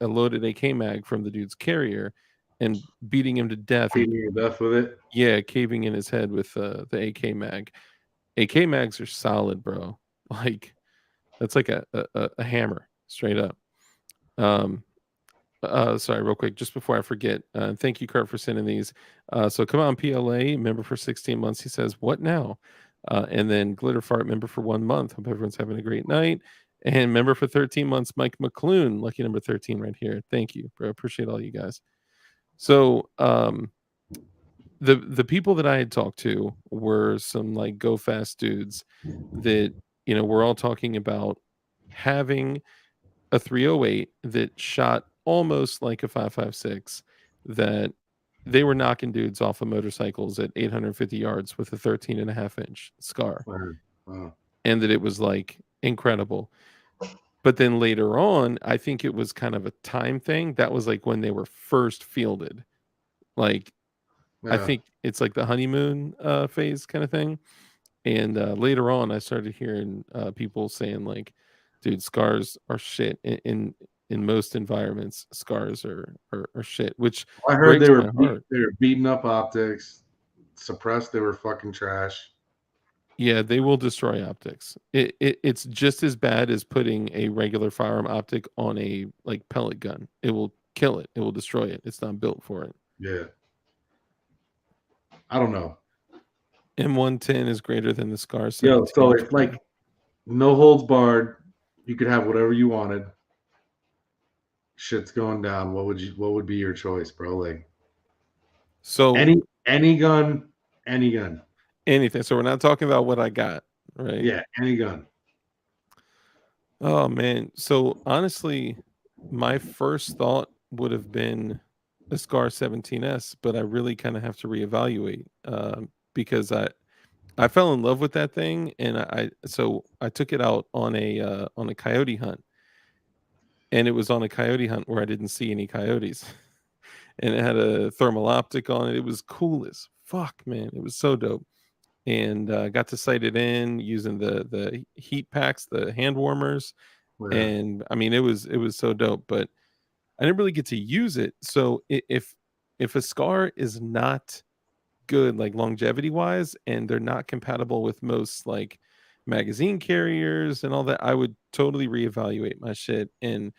Speaker 1: loaded AK mag from the dude's carrier and beating him to death and
Speaker 2: Beating you to death with it.
Speaker 1: yeah, caving in his head with the AK mag. AK mags are solid, bro. Like that's like a hammer straight up. Um, sorry, real quick, just before I forget, thank you, Kurt, for sending these. So come on, PLA member for 16 months. He says, "What now?" And then Glitter Fart member for 1 month. Hope everyone's having a great night. And member for 13 months, Mike McClune, lucky number 13 right here. Thank you, bro. Appreciate all you guys. So the people that I had talked to were some like go fast dudes that we're all talking about having a 308 that shot almost like a 5.56, that they were knocking dudes off of motorcycles at 850 yards with a 13.5-inch scar,
Speaker 2: Wow. Wow.
Speaker 1: and that it was like incredible. But then later on, I think it was kind of a time thing. That was like when they were first fielded. Like I
Speaker 2: Yeah.
Speaker 1: think it's like the honeymoon phase kind of thing. And later on, I started hearing people saying like, "Dude, scars are shit." In most environments, scars are shit, which
Speaker 2: I heard
Speaker 1: breaks my heart.
Speaker 2: they were beating up optics, suppressed. They were fucking trash.
Speaker 1: Yeah, they will destroy optics. It's just as bad as putting a regular firearm optic on a like pellet gun. It will kill it. It will destroy it. It's not built for it.
Speaker 2: Yeah. I don't know.
Speaker 1: M110 is greater than the Scar
Speaker 2: Yo,
Speaker 1: 17
Speaker 2: so
Speaker 1: inch.
Speaker 2: if like no holds barred, you could have whatever you wanted. Shit's going down. What would be your choice, bro? Like
Speaker 1: So
Speaker 2: any gun, any gun.
Speaker 1: anything. So we're not talking about what I got, right?
Speaker 2: Yeah, any gun.
Speaker 1: Oh man. So honestly, my first thought would have been a Scar 17S, but I really kind of have to reevaluate because I fell in love with that thing, and so I took it out on a coyote hunt, and it was on a coyote hunt where I didn't see any coyotes, and it had a thermal optic on it. It was cool as fuck, man. It was so dope, and got to sight it in using the heat packs, the hand warmers,
Speaker 2: Yeah.
Speaker 1: and I mean it was so dope, but I didn't really get to use it. So if a Scar is not good like longevity wise and they're not compatible with most like magazine carriers and all that, I would totally reevaluate my shit. And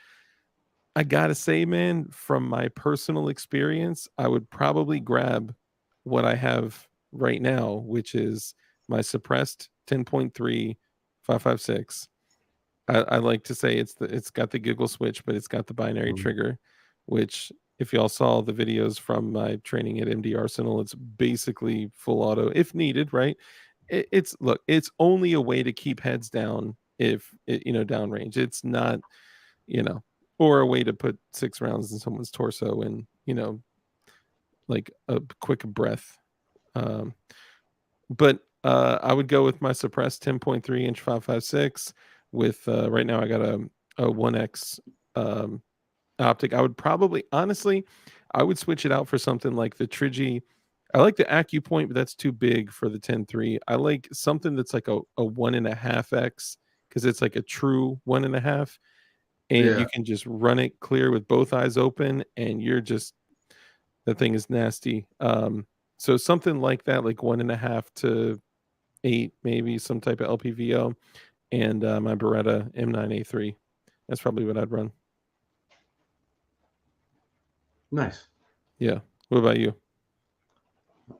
Speaker 1: I gotta say, man, from my personal experience, I would probably grab what I have right now, which is my suppressed 10.3 5.56, I like to say it's got the giggle switch, but it's got the binary
Speaker 2: Mhm.
Speaker 1: trigger, which if y'all saw the videos from my training at MD Arsenal, it's basically full auto if needed, right? It's look, it's only a way to keep heads down if it, downrange. It's not, you know, or a way to put 6 rounds in someone's torso and, like a quick breath. Um, but I would go with my suppressed 10.3 inch 5.56 with right now I got a 1x optic. I would probably honestly I would switch it out for something like the Trigi. I like the AccuPoint, but that's too big for the 10.3. I like something that's like a 1.5x because it's like a true 1.5, and
Speaker 2: Yeah.
Speaker 1: you can just run it clear with both eyes open, and you're just that thing is nasty. So something like that, like 1.5 to 8, maybe some type of LPVO, and my Beretta M9A3. That's probably what I'd run.
Speaker 2: Nice.
Speaker 1: Yeah. What about you?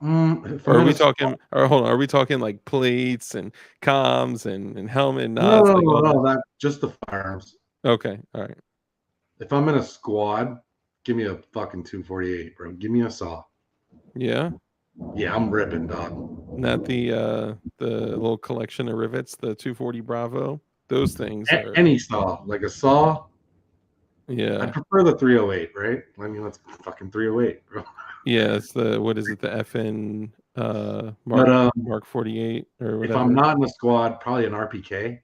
Speaker 2: If
Speaker 1: Or
Speaker 2: I'm
Speaker 1: are
Speaker 2: in
Speaker 1: we
Speaker 2: a squad,
Speaker 1: talking? Or hold on, are we talking like plates and comms and helmet
Speaker 2: no,
Speaker 1: nods,
Speaker 2: no,
Speaker 1: like
Speaker 2: no,
Speaker 1: all that?
Speaker 2: no, that just the firearms.
Speaker 1: Okay, all right.
Speaker 2: If I'm in a squad, give me a fucking 248, bro. Give me a saw.
Speaker 1: Yeah,
Speaker 2: Yeah, I'm ripping, dog.
Speaker 1: not the little collection of rivets, the 240 Bravo. Those things are
Speaker 2: Any saw, like a saw.
Speaker 1: yeah.
Speaker 2: I'd prefer the 308, right? I mean, that's fucking 308, bro.
Speaker 1: Yeah, it's the what is it? The FN
Speaker 2: But
Speaker 1: Mark 48 or
Speaker 2: if I'm
Speaker 1: whatever.
Speaker 2: not in the squad, probably an RPK,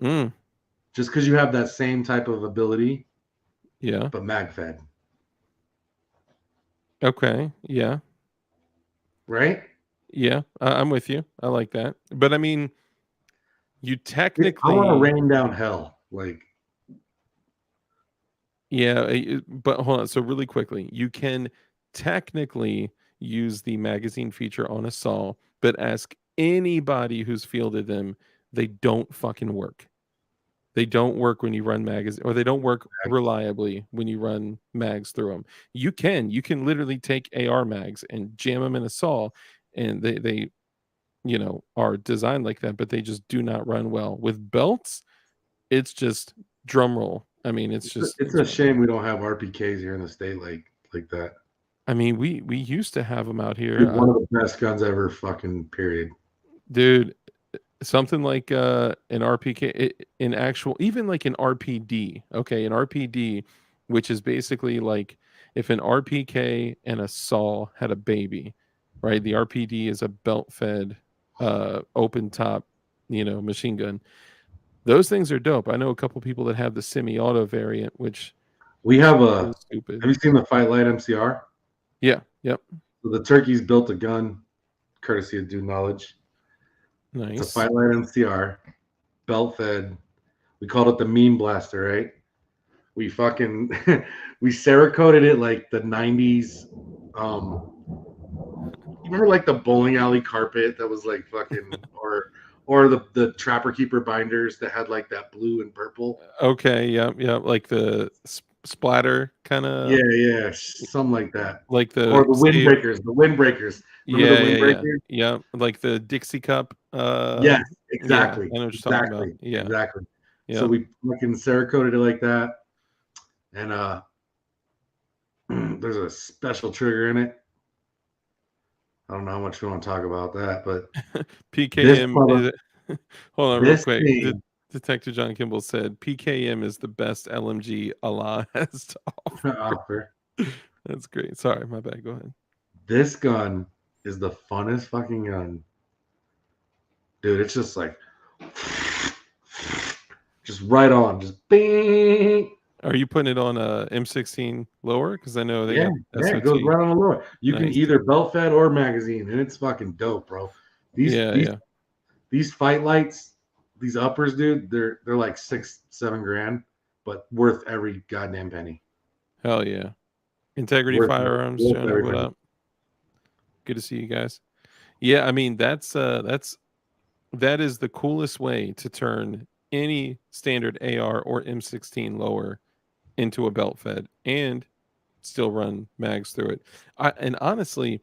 Speaker 1: Mm,
Speaker 2: just because you have that same type of ability,
Speaker 1: yeah.
Speaker 2: but mag fed,
Speaker 1: Okay. Yeah.
Speaker 2: right?
Speaker 1: Yeah. I'm with you. I like that. But I mean, you
Speaker 2: I want to
Speaker 1: technically
Speaker 2: rain down hell. Like,
Speaker 1: yeah, but hold on. So really quickly, you can technically use the magazine feature on a saw, but ask anybody who's fielded them, they don't fucking work. They don't work when you run magazine, or they don't work reliably when you run mags through them. You can literally take AR mags and jam them in a saw, and they are designed like that, but they just do not run well. With belts, it's just drum roll. I mean,
Speaker 2: it's a shame we don't have RPKs here in the state like that.
Speaker 1: I mean, we used to have them out here,
Speaker 2: Dude, one of the best guns ever, fucking period.
Speaker 1: dude. Something like an RPK, in actual, even like an RPD. Okay, an RPD, which is basically like if an RPK and a saw had a baby, right? The RPD is a belt-fed, open top, machine gun. Those things are dope. I know a couple people that have the semi-auto variant, which
Speaker 2: We have
Speaker 1: is
Speaker 2: a.
Speaker 1: stupid.
Speaker 2: Have you seen the Fight Light MCR?
Speaker 1: Yeah. Yep.
Speaker 2: So the Turkeys built a gun, courtesy of Due Knowledge. It's a
Speaker 1: Nice.
Speaker 2: Fight Light MCR, belt fed. We called it the Meme Blaster, right? We fucking we Cerakoted it like the '90s. You remember like the bowling alley carpet that was like fucking, or the Trapper Keeper binders that had like that blue and purple.
Speaker 1: Okay. Yeah. Yeah. Like the splatter kind
Speaker 2: Yeah,
Speaker 1: of,
Speaker 2: yeah, something like that.
Speaker 1: like
Speaker 2: Or
Speaker 1: the
Speaker 2: the
Speaker 1: save.
Speaker 2: windbreakers, the windbreakers. Remember the
Speaker 1: Yeah, yeah, yeah,
Speaker 2: windbreakers?
Speaker 1: yeah. Like the Dixie Cup.
Speaker 2: Yes,
Speaker 1: Yeah,
Speaker 2: exactly,
Speaker 1: I know what you're talking about.
Speaker 2: exactly,
Speaker 1: Yeah,
Speaker 2: exactly. So
Speaker 1: yeah.
Speaker 2: we fucking Cerakoted it like that, and there's a special trigger in it. I don't know how much we want to talk about that, but this
Speaker 1: PKM
Speaker 2: mother,
Speaker 1: is it? Hold on, real
Speaker 2: this
Speaker 1: quick.
Speaker 2: thing,
Speaker 1: Detective John Kimball said PKM is the best LMG Allah has to offer.
Speaker 2: offer,
Speaker 1: That's great. Sorry, my bad. Go ahead.
Speaker 2: this gun is the funnest fucking gun, dude. It's just like, just right on, just bing.
Speaker 1: Are you putting it on a M16 lower? Because I know they
Speaker 2: Yeah,
Speaker 1: got
Speaker 2: yeah, it goes
Speaker 1: SOT.
Speaker 2: right on the lower. You can
Speaker 1: Nice.
Speaker 2: either belt fed or magazine, and it's fucking dope, bro. These
Speaker 1: Yeah,
Speaker 2: these
Speaker 1: yeah.
Speaker 2: these fight lights, these uppers, dude, they're like 6-7 grand, but worth every goddamn penny.
Speaker 1: Hell yeah. Integrity
Speaker 2: Worth
Speaker 1: Firearms
Speaker 2: worth
Speaker 1: showing up.
Speaker 2: every
Speaker 1: What
Speaker 2: penny.
Speaker 1: up? Good to see you guys. Yeah, I mean that is the coolest way to turn any standard AR or M16 lower into a belt fed and still run mags through it. And honestly,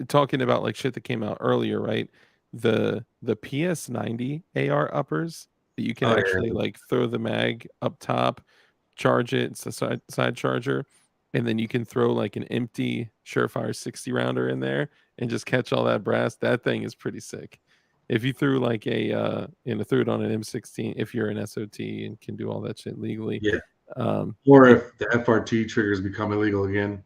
Speaker 1: talking about like shit that came out earlier, right? The PS90 AR uppers, that you can
Speaker 2: Oh
Speaker 1: actually
Speaker 2: yeah,
Speaker 1: like throw the mag up top, charge it. It's a side charger, and then you can throw like an empty Surefire 60 rounder in there and just catch all that brass. That thing is pretty sick. If you threw like threw it on an M16, if you're an SOT and can do all that shit legally,
Speaker 2: yeah.
Speaker 1: um,
Speaker 2: Or
Speaker 1: you
Speaker 2: if the FRT triggers become illegal again.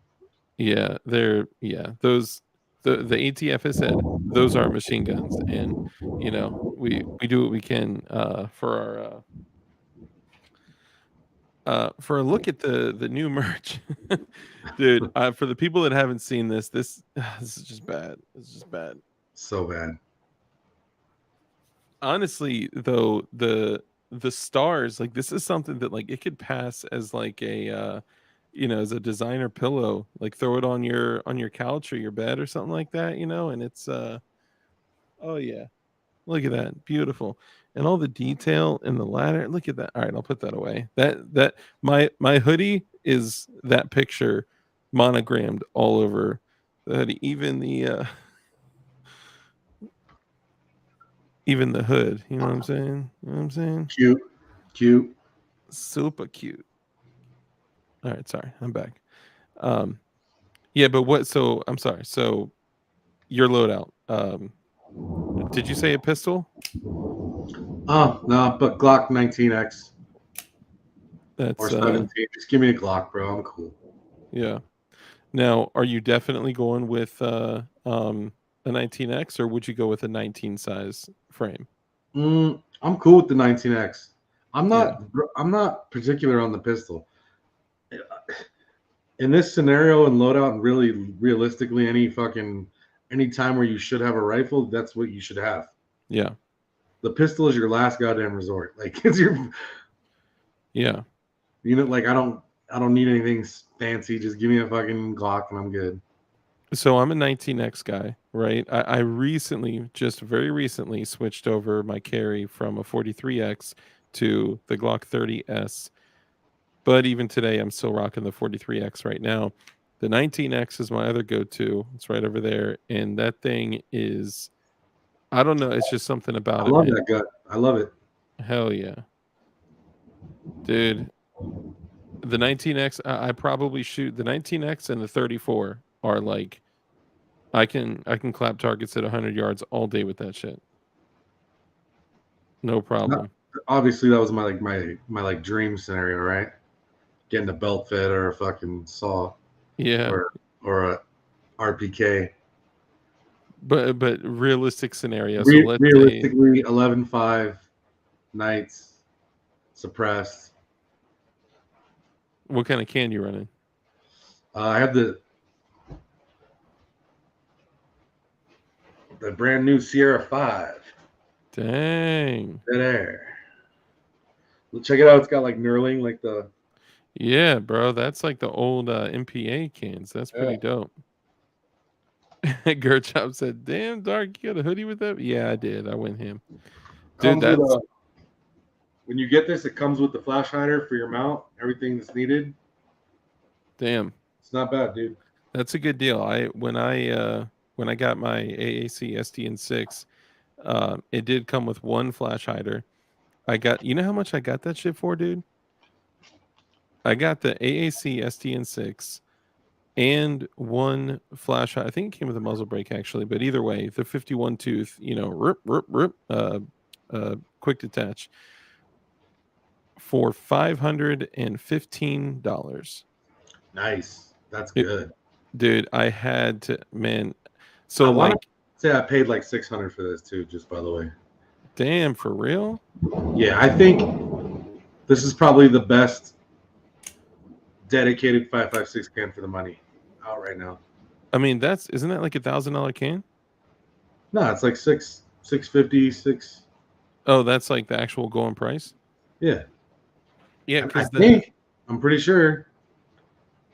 Speaker 1: those the ATF has said those are machine guns, and we do what we can for a look at the new merch. Dude, for the people that haven't seen this this is just bad. It's just bad.
Speaker 2: So bad.
Speaker 1: Honestly, though, the stars, like this is something that like it could pass as like as a designer pillow, like throw it on your couch or your bed or something like that, and it's oh yeah. Look at that. Beautiful. And all the detail in the ladder. Look at that. All right, I'll put that away. That my hoodie is that picture monogrammed all over the hoodie. Even the hood. You know what I'm saying? You know what I'm saying?
Speaker 2: Cute, cute.
Speaker 1: Super cute. All right, sorry. I'm back. Um yeah, but what so I'm sorry. So your loadout. Did you say a pistol?
Speaker 2: Oh no, but Glock 19X or
Speaker 1: That's
Speaker 2: 17. Just give me a Glock, bro. I'm cool.
Speaker 1: yeah. Now, are you definitely going with a 19X, or would you go with a 19 size frame?
Speaker 2: I'm cool with the 19X. I'm
Speaker 1: Yeah,
Speaker 2: not. I'm not particular on the pistol. In this scenario and loadout, and really realistically, any time where you should have a rifle, that's what you should have.
Speaker 1: yeah,
Speaker 2: The pistol is your last goddamn resort. Like it's your,
Speaker 1: yeah.
Speaker 2: like I don't need anything fancy. Just give me a fucking Glock and I'm good.
Speaker 1: So I'm a 19X guy, right? I recently, just very recently, switched over my carry from a 43X to the Glock 30S. But even today, I'm still rocking the 43X right now. The 19X is my other go-to. It's right over there, and that thing is, I don't know, it's just something about
Speaker 2: I
Speaker 1: it,
Speaker 2: love
Speaker 1: man.
Speaker 2: that gun. I love it.
Speaker 1: Hell yeah, dude. The 19X, I probably shoot the 19X, and the 34 are like I can clap targets at 100 yards all day with that shit. No
Speaker 2: Not,
Speaker 1: problem.
Speaker 2: obviously, that was my like dream scenario, right? Getting a belt fit or a fucking saw
Speaker 1: Yeah,
Speaker 2: or a RPK.
Speaker 1: but realistic scenario. So let's say
Speaker 2: Realistically, 11.5 nights suppressed.
Speaker 1: what kind of can you running?
Speaker 2: I have the brand new Sierra 5.
Speaker 1: Dang.
Speaker 2: Dead air. Check it out. It's got like knurling, like the
Speaker 1: Yeah, bro. That's like the old MPA cans. That's
Speaker 2: yeah.
Speaker 1: pretty dope. Gerchop said, "Damn, Dark, you got a hoodie with that?" Yeah, I did. I went him, dude.
Speaker 2: Comes with
Speaker 1: That's
Speaker 2: a when you get this, it comes with the flash hider for your mount, everything that's needed.
Speaker 1: damn.
Speaker 2: It's not bad, dude.
Speaker 1: That's a good deal. When I got my AAC STN6, it did come with one flash hider. You know how much I got that shit for, dude? I got the AAC STN6 and one flash. I think it came with a muzzle brake actually, but either way, the 51 tooth, quick detach for $515.
Speaker 2: Nice. That's
Speaker 1: It,
Speaker 2: good.
Speaker 1: dude, I had to, man.
Speaker 2: I
Speaker 1: So
Speaker 2: want to
Speaker 1: like,
Speaker 2: say I paid like 600 for this too, just by the way.
Speaker 1: damn, for real?
Speaker 2: Yeah, I think this is probably the best dedicated 5.56 can for the money out right now.
Speaker 1: I mean, isn't that like $1,000 can?
Speaker 2: No, it's like 650, 6.
Speaker 1: Oh, that's like the actual going price.
Speaker 2: Yeah.
Speaker 1: Yeah,
Speaker 2: I
Speaker 1: because
Speaker 2: think I'm pretty sure.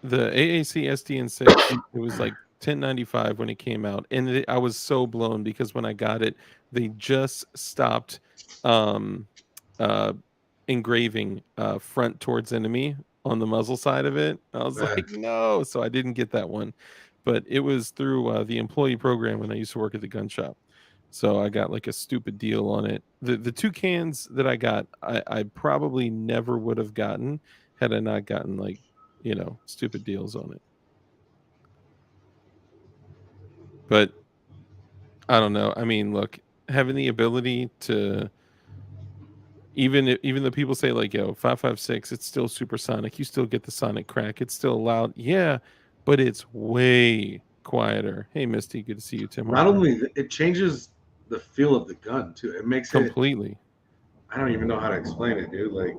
Speaker 1: the AAC SDN6, it was like 1095 when it came out, and I was so blown because when I got it, they just stopped um, uh, engraving front towards enemy on the muzzle side of it. I was
Speaker 2: Uh,
Speaker 1: like, no, so I didn't get that one, but it was through the employee program when I used to work at the gun shop. So I got like a stupid deal on it. The two cans that I got, I probably never would have gotten had I not gotten like, stupid deals on it. But I don't know. I mean, look, having the ability to even though people say like, yo, 556, it's still supersonic. You still get the sonic crack. It's still loud. Yeah, but it's way quieter. Hey, Misty, good to see you. Tim
Speaker 2: Not
Speaker 1: Harper.
Speaker 2: only it changes the feel of the gun too. It makes it.
Speaker 1: Completely.
Speaker 2: I don't even know how to explain it, dude. Like,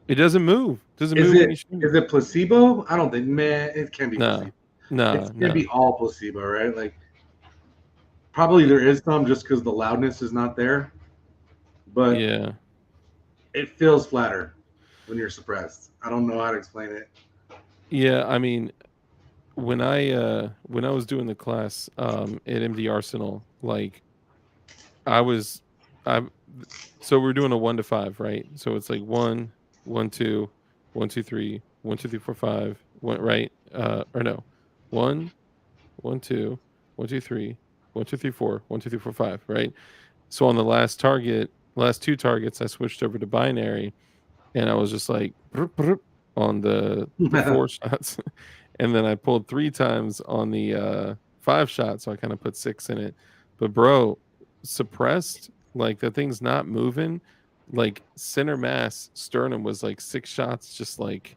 Speaker 1: It doesn't move. Doesn't
Speaker 2: is
Speaker 1: move when
Speaker 2: it
Speaker 1: you shoot it.
Speaker 2: is it placebo? I don't think. Man, it can't be
Speaker 1: Nah.
Speaker 2: placebo.
Speaker 1: Nah,
Speaker 2: It can't
Speaker 1: nah.
Speaker 2: be all placebo, right? Like, probably there is some just because the loudness is not there, but
Speaker 1: Yeah.
Speaker 2: it feels flatter when you're suppressed. I don't know how to explain it.
Speaker 1: Yeah, I mean, when I was doing the class at MD Arsenal, like I was I so we're doing a 1 to 5, right? So it's like 1, 1, 2, 1, 2, 3, 1, 2, 3, 4, 5, 1, right? Or no. 1, 1, 2, 1, 2, 3, 1, 2, 3, 4, 1, 2, 3, 4, 5, right? So on the last two targets, I switched over to binary and I was just like on the 4 shots, and then I pulled 3 times on the 5 shot, so I kind of put 6 in it. But bro, suppressed, like the thing's not moving. Like center mass sternum was like 6 shots, just like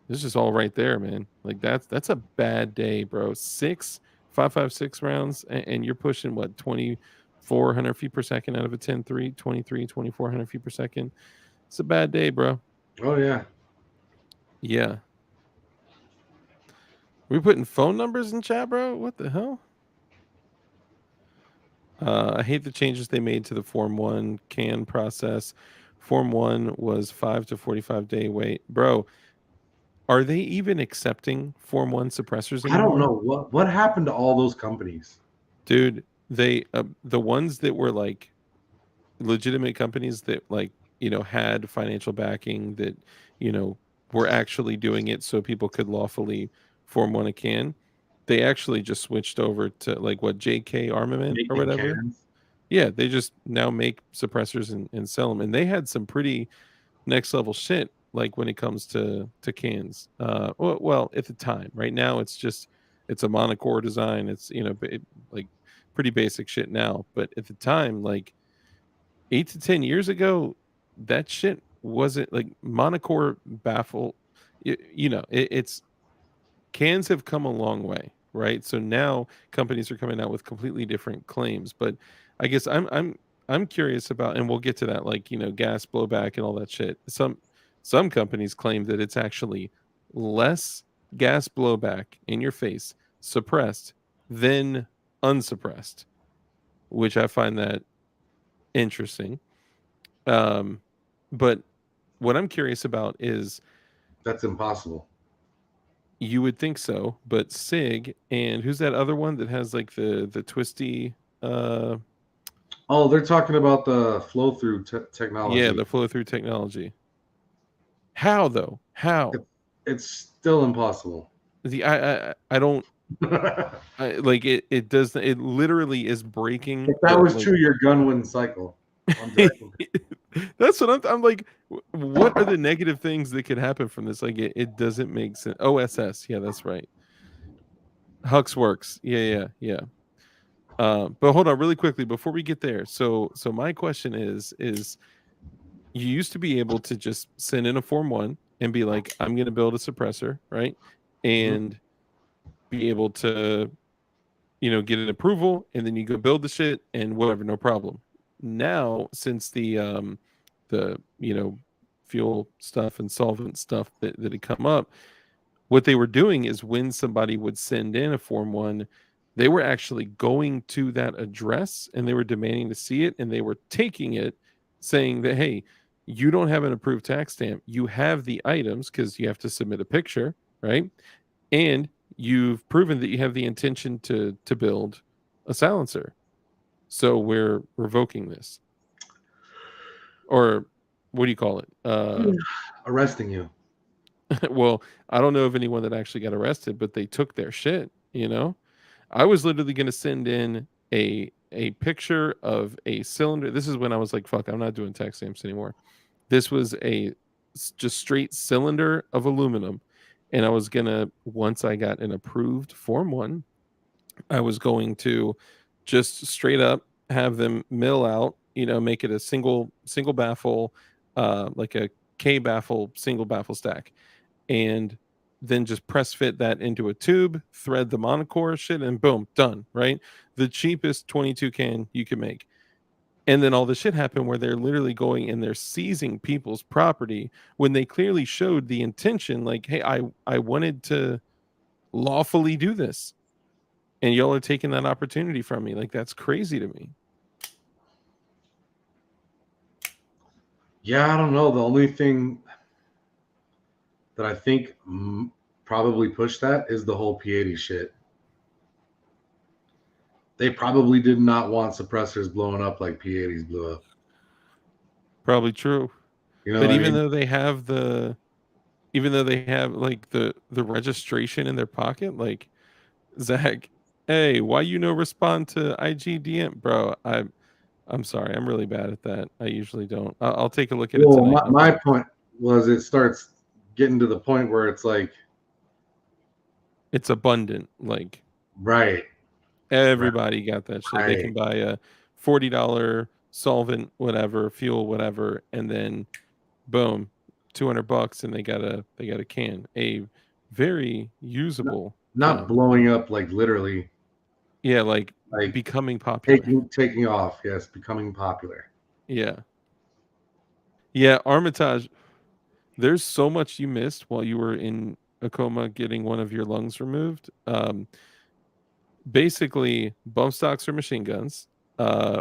Speaker 1: it's just all right there, man. Like that's a bad day, bro. 5.56 rounds, and you're pushing what 2,400 feet per second out of a 10-3, 2,400 feet per second. It's a bad day, bro.
Speaker 2: Oh yeah,
Speaker 1: Yeah. We putting phone numbers in chat, bro? What the hell? I hate the changes they made to the Form 1 can process. Form 1 was 5 to 45 day wait. Bro, are they even accepting Form 1 suppressors
Speaker 2: I don't
Speaker 1: anymore?
Speaker 2: know what happened to all those companies.
Speaker 1: Dude, they the ones that were like legitimate companies that like, had financial backing that, you know, were actually doing it so people could lawfully Form 1 a can. They actually just switched over to like what JK Armament or
Speaker 2: Making
Speaker 1: whatever.
Speaker 2: cans.
Speaker 1: Yeah, they just now make suppressors and sell them, and they had some pretty next level shit like when it comes to cans. Well, at the time. Right now, it's a monocore design. It's like pretty basic shit now, but at the time, like 8 to 10 years ago, that shit wasn't like monocore baffle. It's cans have come a long way, right? So now companies are coming out with completely different claims. But I guess I'm curious about, and we'll get to that, like gas blowback and all that shit. Some companies claim that it's actually less gas blowback in your face suppressed than unsuppressed, which I find that interesting. Um, but what I'm curious about is
Speaker 2: That's impossible.
Speaker 1: you would think so, but Sig and who's that other one that has like the twisty
Speaker 2: Oh, they're talking about the flow through
Speaker 1: yeah,
Speaker 2: technology.
Speaker 1: the flow through technology. How though? How?
Speaker 2: It, it's still impossible.
Speaker 1: I don't like it does it literally is breaking
Speaker 2: If that
Speaker 1: the
Speaker 2: was
Speaker 1: like
Speaker 2: true, your gun wouldn't cycle on direct.
Speaker 1: that's what I'm like what are the negative things that could happen from this? Like it doesn't make sense. OSS, yeah, that's right. Hux works. Yeah. But hold on really quickly before we get there. So my question is you used to be able to just send in a form 1 and be like, I'm going to build a suppressor, right?
Speaker 2: Mhm.
Speaker 1: And be able to, get an approval and then you go build the shit and whatever, no problem. Now, since the, fuel stuff and solvent stuff that had come up, what they were doing is when somebody would send in a form 1, they were actually going to that address and they were demanding to see it, and they were taking it saying that, hey, you don't have an approved tax stamp, you have the items because you have to submit a picture, right? And you've proven that you have the intention to build a silencer, so we're revoking this. Or what do you call it?
Speaker 2: Arresting you.
Speaker 1: Well, I don't know of anyone that actually got arrested, but they took their shit. I was literally going to send in a picture of a cylinder. This is when I was like, fuck, I'm not doing tax stamps anymore. This was just straight cylinder of aluminum. And I was gonna, once I got an approved Form 1, I was going to just straight up have them mill out, make it a single baffle, like a K baffle, single baffle stack, and then just press fit that into a tube, thread the monocore shit, and boom, done. Right, the cheapest 22 can you can make. And then all the shit happened where they're literally going and they're seizing people's property when they clearly showed the intention, like, hey, I wanted to lawfully do this, and y'all are taking that opportunity from me. Like, that's crazy to me.
Speaker 2: Yeah, I don't know. The only thing that I think probably pushed that is the whole P80 shit. They probably did not want suppressors blowing up like P80s blew up.
Speaker 1: Probably true.
Speaker 2: You know
Speaker 1: But
Speaker 2: what I mean?
Speaker 1: even though they have like the registration in their pocket, like, Zach, hey, why you no respond to IGDM, bro? I'm sorry, I'm really bad at that. I usually don't. I'll take a look at it
Speaker 2: Well,
Speaker 1: tonight.
Speaker 2: my point was it starts getting to the point where it's like,
Speaker 1: It's abundant. Like,
Speaker 2: right,
Speaker 1: everybody got that shit. They
Speaker 2: right.
Speaker 1: can buy a $40 solvent, whatever, fuel, whatever, and then boom, $200, and they got a can, a very
Speaker 2: Not,
Speaker 1: usable
Speaker 2: not
Speaker 1: can.
Speaker 2: blowing up like literally,
Speaker 1: Yeah, like
Speaker 2: like
Speaker 1: becoming popular.
Speaker 2: taking off. Yes, becoming popular.
Speaker 1: Yeah. Yeah, Armitage, there's so much you missed while you were in a coma getting one of your lungs removed. Basically, bump stocks are machine guns.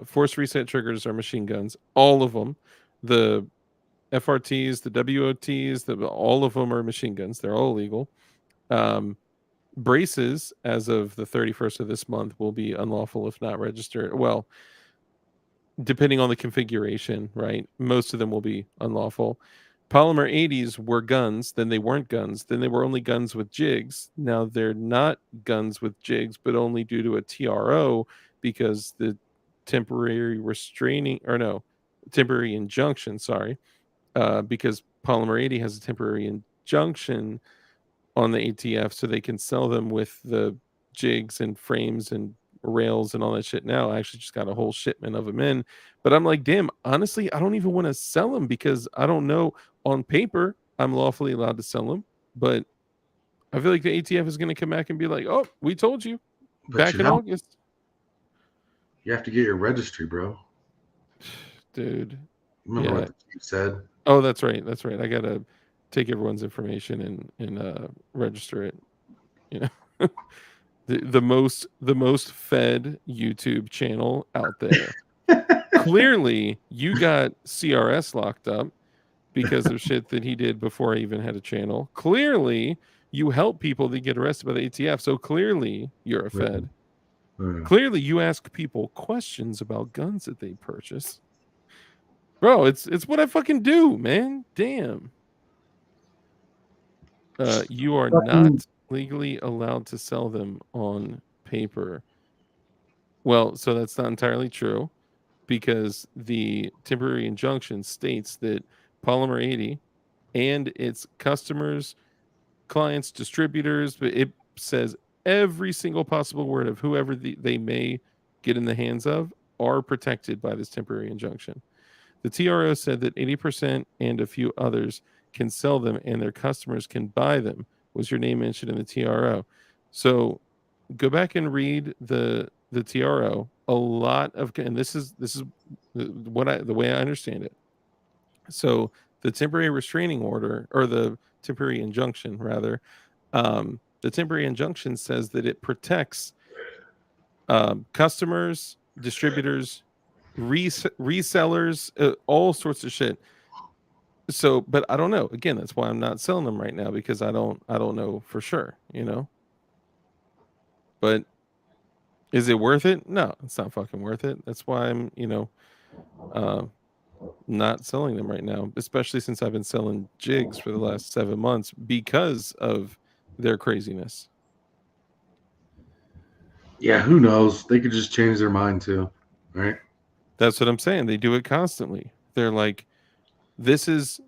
Speaker 1: Force reset triggers are machine guns. All of them. The FRTs, the WOTs, all of them are machine guns. They're all illegal. Braces, as of the 31st of this month, will be unlawful if not registered. Well, depending on the configuration, right? Most of them will be unlawful. Polymer 80s were guns, then they weren't guns, then they were only guns with jigs. Now they're not guns with jigs, but only due to a TRO, because the temporary injunction, sorry, because Polymer 80 has a temporary injunction on the ATF, so they can sell them with the jigs and frames and rails and all that shit. Now I actually just got a whole shipment of them in, but I'm like, damn, honestly, I don't even want to sell them because I don't know, on paper I'm lawfully allowed to sell them, but I feel like the ATF is going to come back and be like, oh, we told you
Speaker 2: But
Speaker 1: back in August.
Speaker 2: you have to get your registry, bro.
Speaker 1: Dude.
Speaker 2: Remember
Speaker 1: Yeah.
Speaker 2: what the chief said?
Speaker 1: Oh, that's right, I gotta take everyone's information and register it, you know. The most fed YouTube channel out there. Clearly, you got CRS locked up because of shit that he did before I even had a channel. Clearly, you help people that get arrested by the ATF. So clearly, you're a fed. Clearly, you ask people questions about guns that they purchase. Bro, it's what I fucking do, man. Damn. You are not legally allowed to sell them on paper. Well, so that's not entirely true, because the temporary injunction states that Polymer 80 and its customers, clients, distributors, but it says every single possible word of whoever they may get in the hands of are protected by this temporary injunction. The TRO said that 80% and a few others can sell them and their customers can buy them. Was your name mentioned in the TRO? So go back and read the TRO. A lot of, and this is the way I understand it. So the temporary restraining order, or the temporary injunction rather, the temporary injunction says that it protects customers, distributors, resellers, all sorts of shit. So, but I don't know. Again, that's why I'm not selling them right now, because I don't know for sure, But is it worth it? No, it's not fucking worth it. That's why I'm, uh, not selling them right now, especially since I've been selling jigs for the last 7 months because of their craziness.
Speaker 2: Yeah, who knows? They could just change their mind too, right?
Speaker 1: That's what I'm saying. They do it constantly. They're like, this is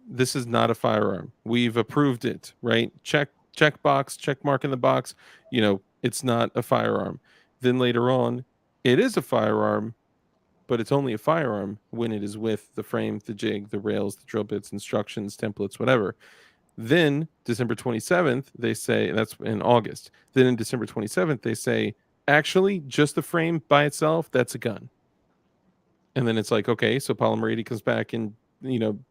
Speaker 1: not a firearm. We've approved it, right? Check box, check mark in the box. It's not a firearm. Then later on, it is a firearm, but it's only a firearm when it is with the frame, the jig, the rails, the drill bits, instructions, templates, whatever. Then December 27th, they say, that's in August. Then in December 27th, they say, actually, just the frame by itself, that's a gun. And then it's like, okay, so Polymer 80 comes back in,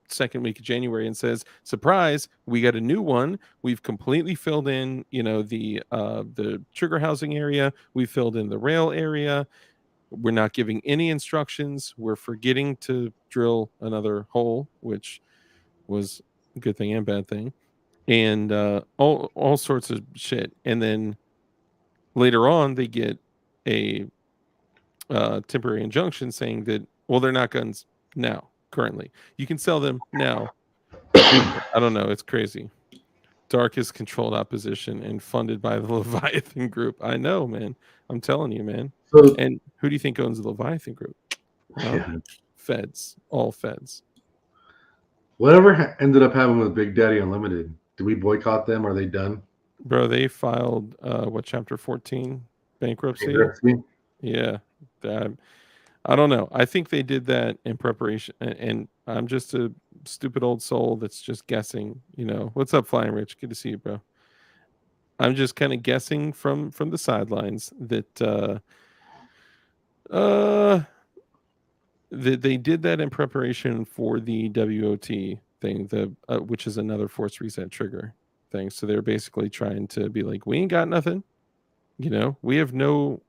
Speaker 1: second week of January and says, surprise, we got a new one. We've completely filled in, the trigger housing area. We filled in the rail area. We're not giving any instructions. We're forgetting to drill another hole, which was a good thing and bad thing. And all sorts of shit. And then later on, they get a temporary injunction saying that, well, they're not guns now, currently. You can sell them now. I don't know. It's crazy. Darkest controlled opposition and funded by the Leviathan Group. I know, man. I'm telling you, man.
Speaker 2: So
Speaker 1: And who do you think owns the Leviathan Group? Huh?
Speaker 2: yeah.
Speaker 1: Feds. All feds.
Speaker 2: Whatever ended up happening with Big Daddy Unlimited? Do we boycott them? Are they done?
Speaker 1: Bro, they filed what, chapter 14 bankruptcy?
Speaker 2: Bankruptcy?
Speaker 1: Yeah. That, I don't know. I think they did that in preparation, and I'm just a stupid old soul that's just guessing. What's up, Flying Rich? Good to see you, bro. I'm just kind of guessing from the sidelines that uh that they did that in preparation for the WOT thing, which is another force reset trigger thing. So they're basically trying to be like, we ain't got nothing. We have no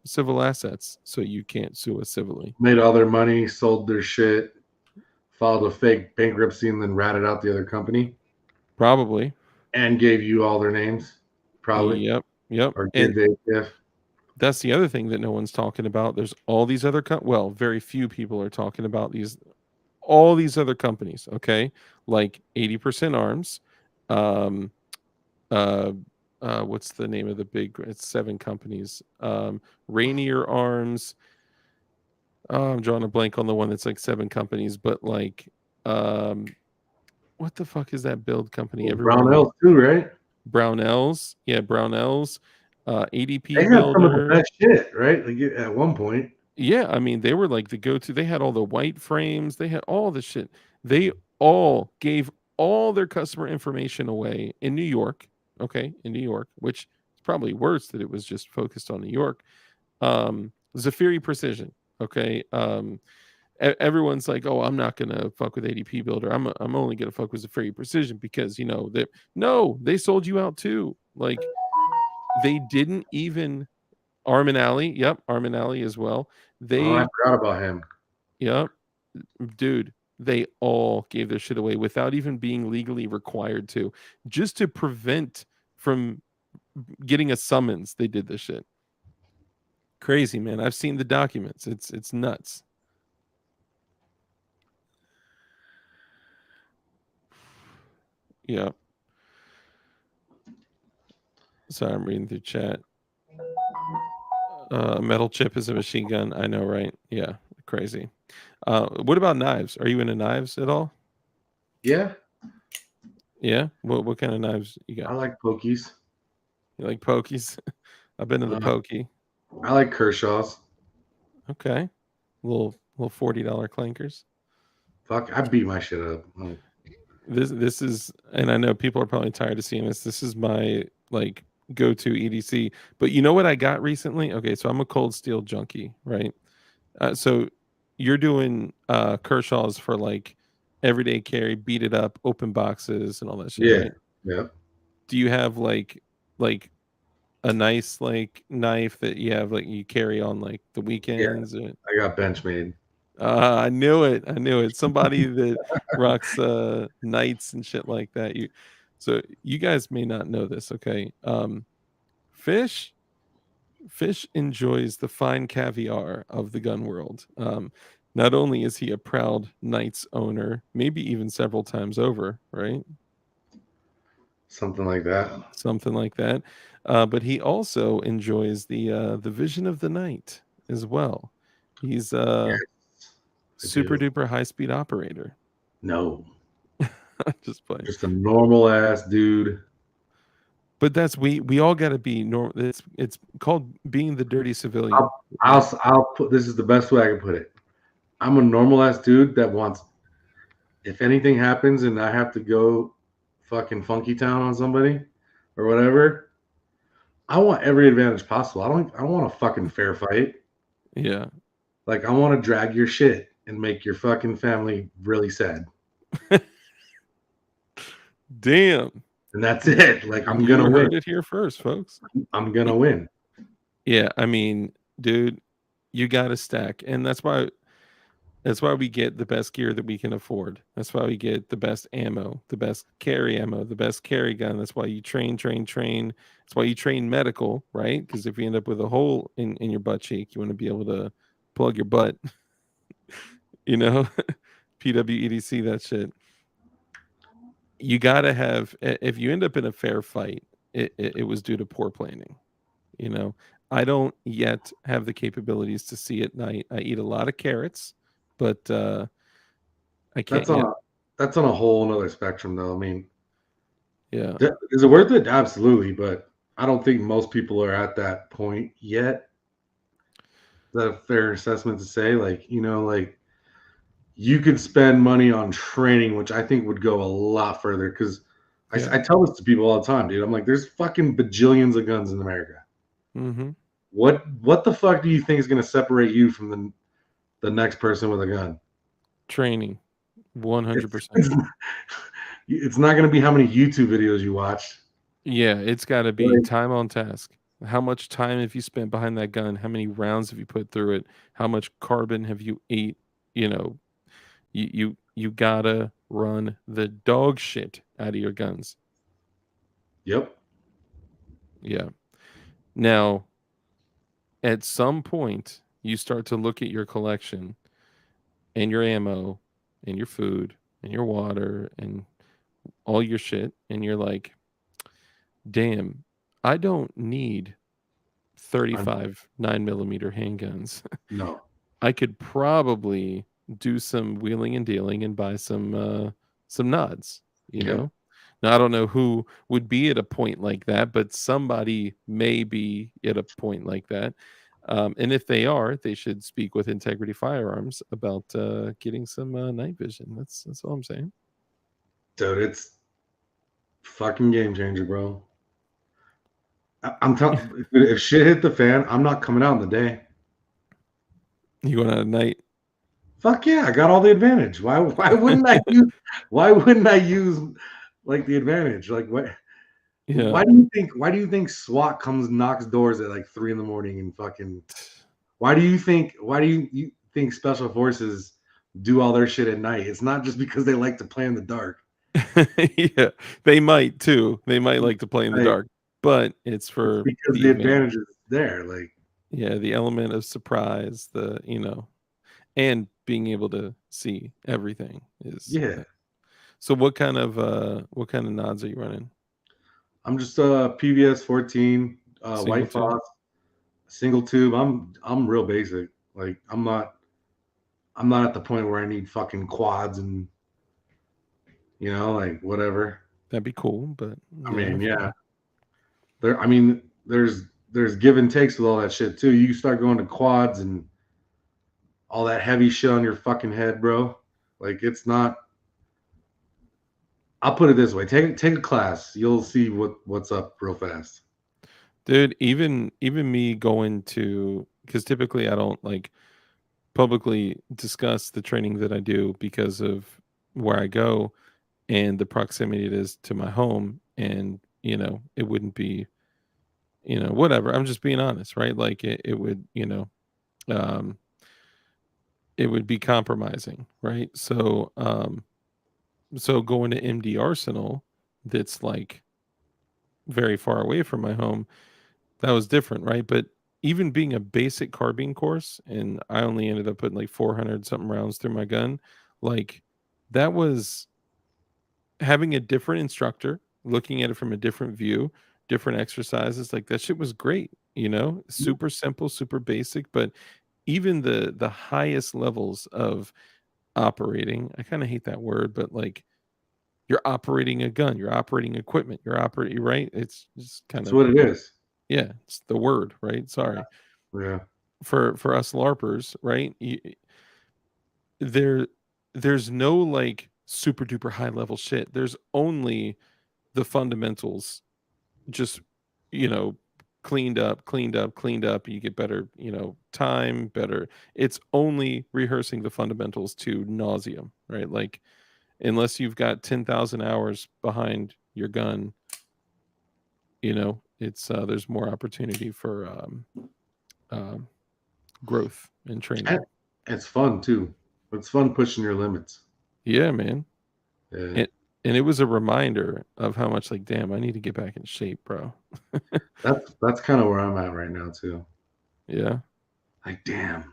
Speaker 1: civil assets, so you can't sue us civilly.
Speaker 2: Made all their money, sold their shit, filed a fake bankruptcy, and then ratted out the other company
Speaker 1: Probably.
Speaker 2: and gave you all their names, probably,
Speaker 1: Yep.
Speaker 2: or
Speaker 1: And
Speaker 2: gave the ATF.
Speaker 1: that's the other thing that no one's talking about. There's all these other well, very few people are talking about all these other companies, okay? Like 80% Arms, um uh what's the name of the big, it's 7 companies. Rainier Arms. I'm drawing a blank on the one that's like 7 companies, but like what the fuck is that build company everyone?
Speaker 2: Brownells too, right?
Speaker 1: Brownells. Yeah, Brownells.
Speaker 2: They
Speaker 1: ADP
Speaker 2: had some of the
Speaker 1: Builder.
Speaker 2: best shit, right? Like at one point.
Speaker 1: Yeah, I mean, they were like the go-to. They had all the white frames. They had all the shit. They all gave all their customer information away in New York. Okay, in New York, which is probably worse that it was just focused on New York. Zafiri Precision. Okay. Everyone's like, oh, I'm not gonna fuck with ADP Builder. I'm only gonna fuck with Zafiri Precision because they sold you out too. Like they didn't even Arm and Alley. Yep, Arm and Alley as well.
Speaker 2: Oh, I
Speaker 1: They
Speaker 2: forgot about him.
Speaker 1: Yep, dude, they all gave their shit away without even being legally required to, just to prevent from getting a summons. They did this shit. Crazy, man. I've seen the documents. It's nuts. Yeah. Sorry, I'm reading through chat. Metal chip is a machine gun. I know, right? Yeah, crazy. What about knives? Are you into knives at all?
Speaker 2: Yeah,
Speaker 1: Yeah. What kind of knives you
Speaker 2: I
Speaker 1: got?
Speaker 2: like Pokies.
Speaker 1: You like pokies? I've been to the
Speaker 2: Uh,
Speaker 1: pokey.
Speaker 2: I like Kershaw's.
Speaker 1: Okay. Little $40 clankers.
Speaker 2: Fuck, I beat my shit up. Oh,
Speaker 1: This is, and I know people are probably tired of seeing this. This is my like go-to EDC. But you know what I got recently? Okay, so I'm a cold steel junkie, right? So you're doing Kershaw's for like everyday carry, beat it up, open boxes, and all that shit,
Speaker 2: yeah,
Speaker 1: right?
Speaker 2: yeah,
Speaker 1: Do you have like a nice like knife that you have like you carry on like the
Speaker 2: yeah.
Speaker 1: weekends?
Speaker 2: I got Benchmade.
Speaker 1: I knew it. I knew it. Somebody that rocks knights and shit like that. So you guys may not know this, okay? Fish Fish enjoys the fine caviar of the gun world. Not only is he a proud Knights owner, maybe even several times over, right?
Speaker 2: Something like that.
Speaker 1: something like that. But he also enjoys the vision of the night as well. He's a
Speaker 2: Yes, I
Speaker 1: super
Speaker 2: do.
Speaker 1: duper high speed operator.
Speaker 2: No,
Speaker 1: Just playing.
Speaker 2: just a normal ass dude.
Speaker 1: But that's we all got to be normal. It's called being the dirty civilian,
Speaker 2: I'll,
Speaker 1: right?
Speaker 2: I'll put this is the best way I can put it. I'm a normal ass dude that wants, if anything happens and I have to go fucking funky town on somebody or whatever, I want every advantage possible. I don't want a fucking fair fight.
Speaker 1: Yeah.
Speaker 2: Like I want to drag your shit and make your fucking family really sad.
Speaker 1: Damn.
Speaker 2: And that's it. Like I'm
Speaker 1: You
Speaker 2: gonna win.
Speaker 1: heard it here first, folks.
Speaker 2: I'm gonna win.
Speaker 1: Yeah, I mean, dude, you got to stack, and that's why we get the best gear that we can afford. That's why we get the best ammo, the best carry ammo, the best carry gun. That's why you train, train, train. That's why you train medical, right? Because if you end up with a hole in your butt cheek, you want to be able to plug your butt, you know, PWEDC, that shit. You gotta have. If you end up in a fair fight, it was due to poor planning. You know, I don't yet have the capabilities to see at night. I eat a lot of carrots, but I can't
Speaker 2: That's on
Speaker 1: yet.
Speaker 2: a that's on a whole another spectrum though. I mean,
Speaker 1: Yeah,
Speaker 2: is it worth it? Absolutely, but I don't think most people are at that point yet. Is that a fair assessment to say? Like, like you could spend money on training, which I think would go a lot further. Because
Speaker 1: yeah.
Speaker 2: I tell this to people all the time, dude. I'm like, there's fucking bajillions of guns in America.
Speaker 1: Mm-hmm.
Speaker 2: What the fuck do you think is going to separate you from the next person with a gun?
Speaker 1: Training,
Speaker 2: It's
Speaker 1: 100%.
Speaker 2: it's, it's not going to be how many YouTube videos you watch.
Speaker 1: Yeah, it's got to be
Speaker 2: Like,
Speaker 1: time on task. How much time have you spent behind that gun? How many rounds have you put through it? How much carbon have you ate? You know, you gotta run the dog shit out of your guns.
Speaker 2: yep,
Speaker 1: Yeah. Now, at some point, you start to look at your collection and your ammo and your food and your water and all your shit, and you're like, damn, I don't need
Speaker 2: I'm
Speaker 1: 35 9mm handguns.
Speaker 2: no,
Speaker 1: I could probably do some wheeling and dealing and buy some nods, you
Speaker 2: yep.
Speaker 1: know. Now I don't know who would be at a point like that, but somebody may be at a point like that. And if they are, they should speak with Integrity Firearms about getting some night vision. That's all I'm saying.
Speaker 2: Dude, it's fucking game changer, bro. I'm telling, if shit hit the fan, I'm not coming out in the day.
Speaker 1: You going out at night?
Speaker 2: Fuck yeah, I got all the advantage. Why wouldn't I use like the advantage? Like
Speaker 1: Yeah.
Speaker 2: why do you think SWAT comes and knocks doors at like 3 in the morning and fucking why do you think special forces do all their shit at night? It's not just because they like to play in the dark.
Speaker 1: Yeah, they might too. They might like to play in the
Speaker 2: Like
Speaker 1: dark, but it's
Speaker 2: it's
Speaker 1: for
Speaker 2: because
Speaker 1: the
Speaker 2: the advantage
Speaker 1: advantage.
Speaker 2: is there. Like,
Speaker 1: Yeah, the element of surprise, and being able to see everything is
Speaker 2: yeah.
Speaker 1: so what kind of nods are you running?
Speaker 2: I'm just PVS 14,
Speaker 1: Single
Speaker 2: white
Speaker 1: tube?
Speaker 2: Fox, single tube. I'm real basic. Like I'm not at the point where I need fucking quads and like whatever.
Speaker 1: That'd be cool, but
Speaker 2: I
Speaker 1: yeah, I
Speaker 2: mean,
Speaker 1: feel
Speaker 2: yeah.
Speaker 1: you.
Speaker 2: There's give and takes with all that shit too. You start going to quads and all that heavy shit on your fucking head, bro. Like it's not. I'll put it this way: take a class, you'll see what's up real fast.
Speaker 1: Dude, even me going to because typically I don't like publicly discuss the training that I do because of where I go and the proximity it is to my home, and it wouldn't be whatever. I'm just being honest, right? Like it would um it would be compromising, right? So going to MD Arsenal, that's like very far away from my home, that was different, right? But even being a basic carbine course, and I only ended up putting like 400 something rounds through my gun, like that was having a different instructor. looking at it from a different view, different exercises, like that shit was great, super simple, super basic, but even the highest levels of operating, I kind of hate that word, but like you're operating a gun, you're operating equipment, you're operating, right? It's just kind
Speaker 2: That's
Speaker 1: of,
Speaker 2: what it is.
Speaker 1: yeah, it's the word, right? Sorry.
Speaker 2: Yeah.
Speaker 1: For us LARPers, right? There there's no like super duper high level shit. There's only the fundamentals, just you know cleaned up, cleaned up, cleaned up. You get better, time, better. It's only rehearsing the fundamentals to nauseum, right? Like unless you've got 10,000 hours behind your gun, it's there's more opportunity for um growth and
Speaker 2: And
Speaker 1: training.
Speaker 2: it's fun too. It's fun pushing your limits.
Speaker 1: Yeah, man.
Speaker 2: Yeah.
Speaker 1: And it was a reminder of how much like, damn, I need to get back in shape, bro.
Speaker 2: That's kind of where I'm at right now too.
Speaker 1: Yeah.
Speaker 2: Like, damn,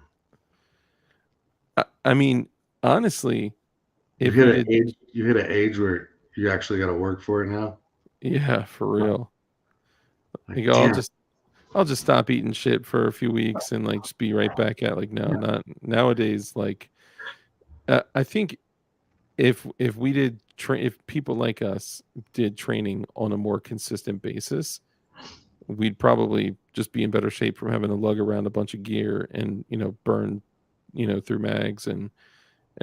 Speaker 1: I mean, honestly,
Speaker 2: you
Speaker 1: if
Speaker 2: hit
Speaker 1: we
Speaker 2: an
Speaker 1: did,
Speaker 2: age. You hit an age where you actually got to work for it now.
Speaker 1: yeah, for real.
Speaker 2: Like,
Speaker 1: Like,
Speaker 2: damn.
Speaker 1: I'll just stop eating shit for a few weeks and like just be right back at like, no, not nowadays. Like, I think if we did if people like us did training on a more consistent basis, we'd probably just be in better shape from having to lug around a bunch of gear and burn through mags and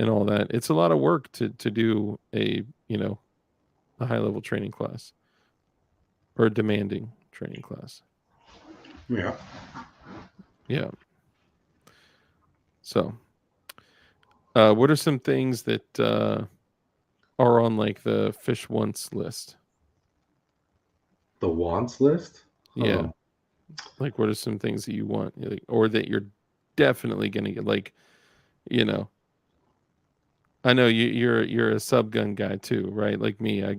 Speaker 1: all that. It's a lot of work to do a high level training class or a demanding training class.
Speaker 2: Yeah.
Speaker 1: Yeah. So what are some things that are on like the fish once list?
Speaker 2: The wants list.
Speaker 1: Yeah. Like what are some things that you want, like, or that you're definitely gonna get, like, you know I know you're a sub gun guy too, right? Like me, I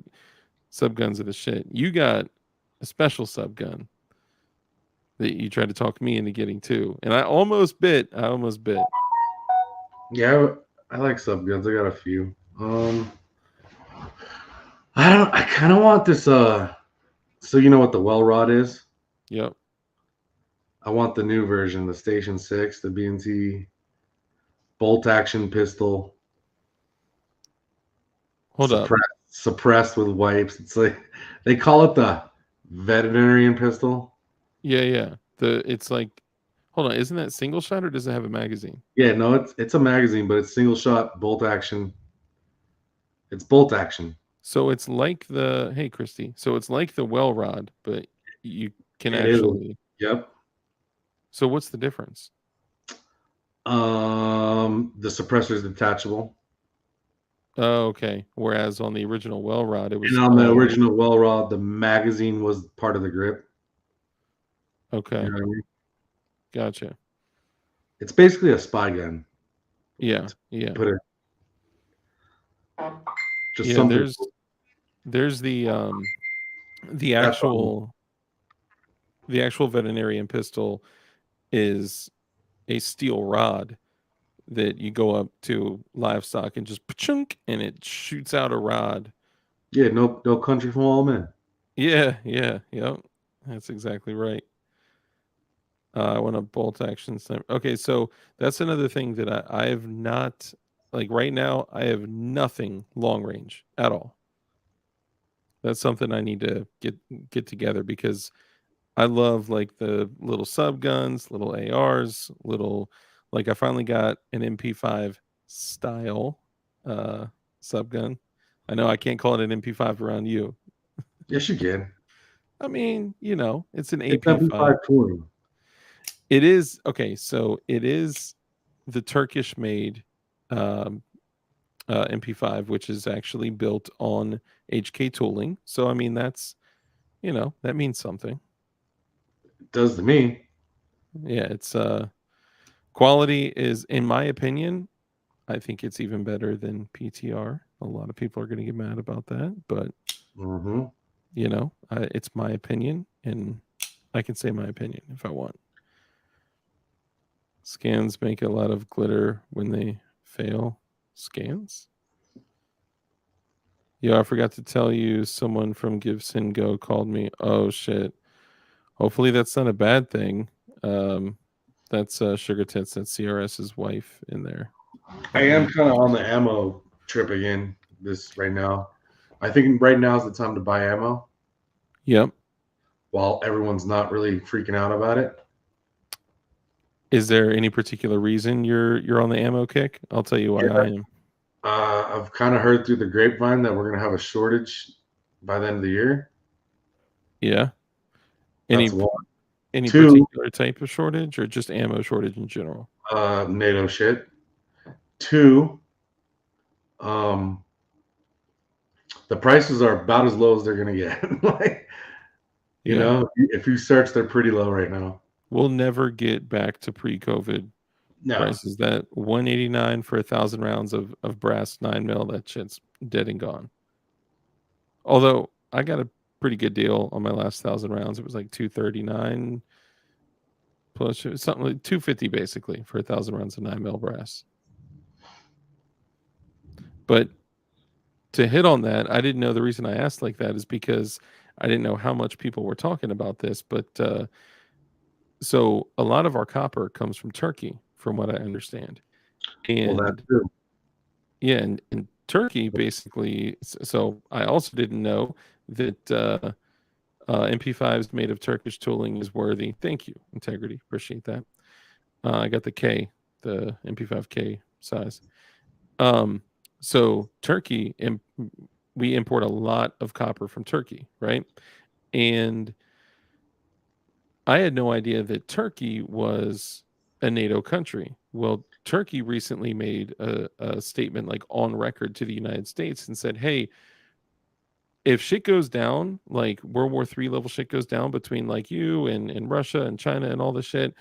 Speaker 1: sub guns are the shit. You got a special sub gun that you tried to talk me into getting too, and I almost bit.
Speaker 2: Yeah, I like sub guns. I got a few. I don't. I kind of want this. So you know what the well rod is?
Speaker 1: Yep.
Speaker 2: I want the new version, the Station 6, the BNT bolt action pistol,
Speaker 1: Hold up.
Speaker 2: suppressed with wipes. It's like they call it the veterinarian pistol.
Speaker 1: Yeah, yeah. It's like, hold on, isn't that single shot or does it have a magazine?
Speaker 2: Yeah, no, it's a magazine, but it's single shot bolt action. It's bolt action.
Speaker 1: So it's like the hey Christy. So it's like the well rod, but you can
Speaker 2: It is.
Speaker 1: actually.
Speaker 2: Yep.
Speaker 1: So what's the difference?
Speaker 2: The suppressor is detachable,
Speaker 1: Oh, okay. Whereas on the original well rod, it
Speaker 2: and
Speaker 1: was
Speaker 2: on the
Speaker 1: all
Speaker 2: original well rod, the magazine was part of the grip. You
Speaker 1: okay.
Speaker 2: know what I mean?
Speaker 1: Gotcha.
Speaker 2: It's basically a spy gun.
Speaker 1: Yeah, yeah,
Speaker 2: Put it just
Speaker 1: yeah.
Speaker 2: something.
Speaker 1: There's the
Speaker 2: That's
Speaker 1: actual the actual veterinarian pistol is a steel rod that you go up to livestock and just chunk and it shoots out a rod.
Speaker 2: yeah. No country from all men.
Speaker 1: Yeah, yeah, yep. That's exactly right. I want a bolt action sniper. Okay, so that's another thing that I have not, like right now. I have nothing long range at all. That's something I need to get together because I love like the little sub guns, little ARs, little like I finally got an MP5 style uh sub gun. I know I can't call it an MP5 around you.
Speaker 2: Yes, you can.
Speaker 1: I mean, it's an
Speaker 2: It's
Speaker 1: AP5.
Speaker 2: MP5 touring.
Speaker 1: It is okay, so it is the Turkish made um MP5, which is actually built on HK tooling. So I mean that means something.
Speaker 2: It does to me.
Speaker 1: Yeah, it's quality is, in my opinion, I think it's even better than PTR. A lot of people are going to get mad about that, but
Speaker 2: Hmm.
Speaker 1: it's my opinion, and I can say my opinion if I want. Scans make a lot of glitter when they fail. Scans? Yeah, I forgot to tell you. Someone from Gibson Go called me. Oh shit. Hopefully that's not a bad thing. Um, that's Sugar Tits. That's CRS's wife in there.
Speaker 2: I
Speaker 1: Help
Speaker 2: am
Speaker 1: me.
Speaker 2: kind of on the ammo trip again. This right now, I think right now is the time to buy ammo
Speaker 1: Yep.
Speaker 2: while everyone's not really freaking out about it.
Speaker 1: Is there any particular reason you're on the ammo kick? I'll tell you why I
Speaker 2: Yeah.
Speaker 1: am.
Speaker 2: I've kind of heard through the grapevine that we're gonna have a shortage by the end of the year.
Speaker 1: Yeah.
Speaker 2: That's
Speaker 1: Any
Speaker 2: one.
Speaker 1: any
Speaker 2: Two,
Speaker 1: particular type of shortage or just ammo shortage in general?
Speaker 2: NATO shit. Two, um, the prices are about as low as they're gonna get. Like,
Speaker 1: Yeah.
Speaker 2: if you search, they're pretty low right now.
Speaker 1: We'll never get back to pre-COVID
Speaker 2: No,
Speaker 1: prices. That 189 for 1,000 rounds of brass 9 mil, that shit's dead and gone. Although I got a pretty good deal on my last 1,000 rounds. It was like 239 plus something like 250 basically for 1,000 rounds of 9 mil brass. But to hit on that, I didn't know the reason I asked like that is because I didn't know how much people were talking about this. But so a lot of our copper comes from Turkey, from what I understand.
Speaker 2: well, that's
Speaker 1: And
Speaker 2: true.
Speaker 1: yeah, and Turkey basically. So I also didn't know that MP5s made of Turkish tooling is worthy. Thank you, Integrity. Appreciate that. I got the K, the MP5K size. Um, so Turkey, we import a lot of copper from Turkey, right? And I had no idea that Turkey was a NATO country. Well, Turkey recently made a statement like on record to the United States and said, hey, if shit goes down, like World War III level shit goes down between like you and Russia and China and all this shit,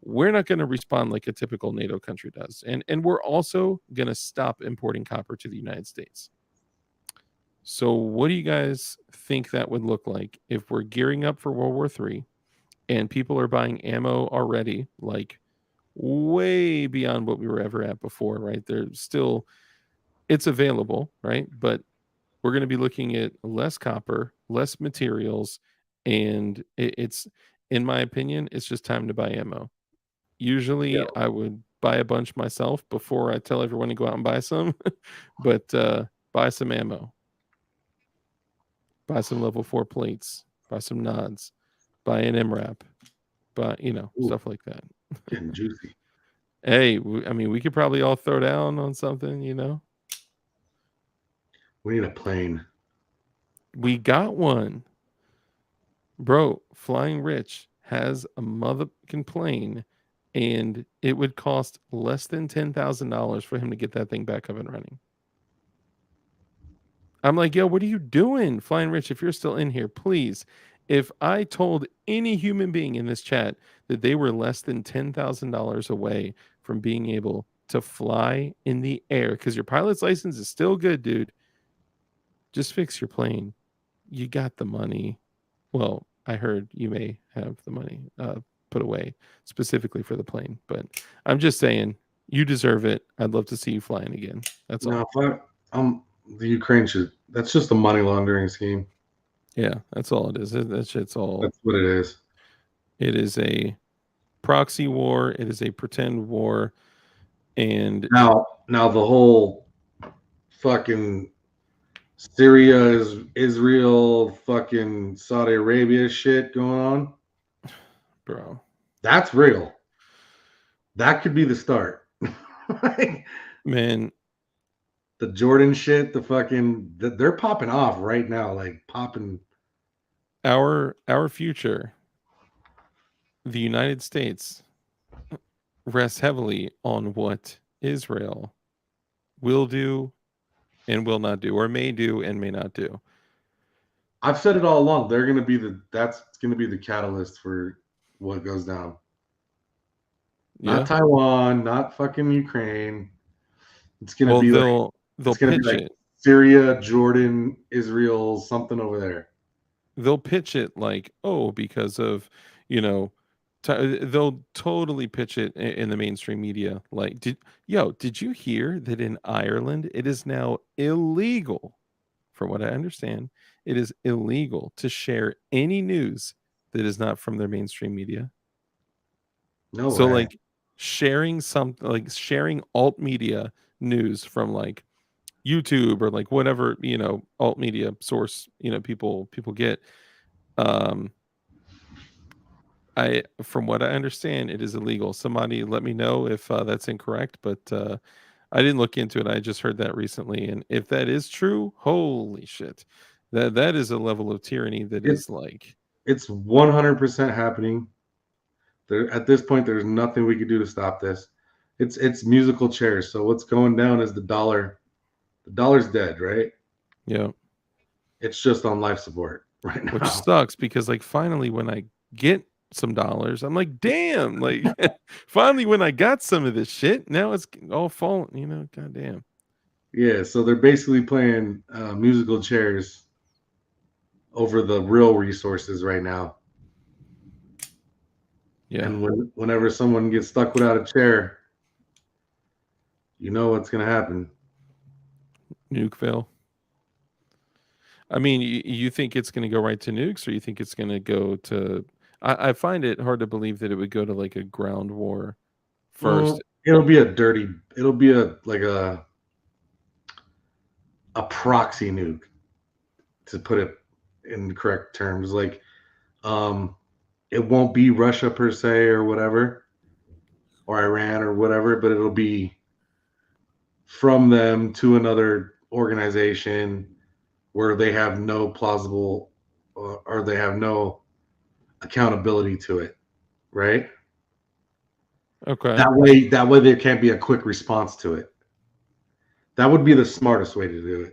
Speaker 1: we're not going to respond like a typical NATO country does. And we're also going to stop importing copper to the United States. So what do you guys think that would look like if we're gearing up for World War III and people are buying ammo already, like way beyond what we were ever at before, right? There's still, it's available, right? But we're going to be looking at less copper, less materials, and it's, in my opinion, it's just time to buy ammo.
Speaker 2: Yeah.
Speaker 1: Usually I would buy a bunch myself before I tell everyone to go out and buy some, but buy some ammo, buy some level 4 plates, buy some nods, buy an MRAP, buy,
Speaker 2: Ooh,
Speaker 1: stuff like that.
Speaker 2: getting juicy.
Speaker 1: Hey, I mean, we could probably all throw down on something.
Speaker 2: We need a plane.
Speaker 1: We got one. Bro, Flying Rich has a motherfucking plane, and it would cost less than $10,000 for him to get that thing back up and running. I'm like, yo, what are you doing, Flying Rich? If you're still in here, please. If I told any human being in this chat that they were less than $10,000 away from being able to fly in the air, because your pilot's license is still good, dude, just fix your plane. You got the money. Well, I heard you may have the money put away specifically for the plane, but I'm just saying you deserve it. I'd love to see you flying again. That's
Speaker 2: No,
Speaker 1: all.
Speaker 2: if the Ukraine should. That's just a money laundering scheme.
Speaker 1: Yeah, that's all it is. That shit's all.
Speaker 2: That's what it is.
Speaker 1: It is a proxy war. It is a pretend war, and
Speaker 2: Now the whole fucking Syria is Israel, fucking Saudi Arabia shit going on.
Speaker 1: bro,
Speaker 2: That's real. That could be the start. Like,
Speaker 1: man,
Speaker 2: the Jordan shit, they're popping off right now, like popping.
Speaker 1: our future, the United States, rests heavily on what Israel will do and will not do, or may do and may not do.
Speaker 2: I've said it all along. That's gonna be the catalyst for what goes down. Not
Speaker 1: Yeah.
Speaker 2: Taiwan, not fucking Ukraine. It's gonna
Speaker 1: Well,
Speaker 2: be like
Speaker 1: they'll
Speaker 2: it's gonna be
Speaker 1: pitch
Speaker 2: like
Speaker 1: it.
Speaker 2: Syria, Jordan, Israel, something over there.
Speaker 1: They'll pitch it like, oh, because of, you know, they'll totally pitch it in the mainstream media. Like, did you hear that in Ireland it is now illegal from what I understand, it is illegal to share any news that is not from their mainstream media.
Speaker 2: No
Speaker 1: So,
Speaker 2: way.
Speaker 1: like, sharing alt media news from, like, YouTube or, like, whatever, alt media source, people get, um, from what I understand, it is illegal. Somebody let me know if, that's incorrect, but, I didn't look into it. I just heard that recently, and if that is true, holy shit. That is a level of tyranny that is
Speaker 2: It's
Speaker 1: like,
Speaker 2: it's 100% happening. There at this point, there's nothing we could do to stop this. It's musical chairs. So what's going down is the dollar. The dollar's dead, right?
Speaker 1: yeah,
Speaker 2: It's just on life support right
Speaker 1: which
Speaker 2: now.
Speaker 1: sucks because, like, finally when I get some dollars, I'm like, "Damn," like, finally when I got some of this shit, now it's all falling, goddamn.
Speaker 2: Yeah, so they're basically playing musical chairs over the real resources right now.
Speaker 1: Yeah,
Speaker 2: And whenever someone gets stuck without a chair, you know what's going to happen.
Speaker 1: Nukeville. I mean, you think it's gonna go right to nukes, or you think it's gonna go to I find it hard to believe that it would go to, like, a ground war first.
Speaker 2: It'll be a dirty. It'll be a like a proxy nuke, to put it in the correct terms. Like, um, it won't be Russia per se or whatever, or Iran or whatever, but it'll be from them to another organization where they have no plausible or they have no accountability to it, right?
Speaker 1: Okay.
Speaker 2: That way there can't be a quick response to it. That would be the smartest way to do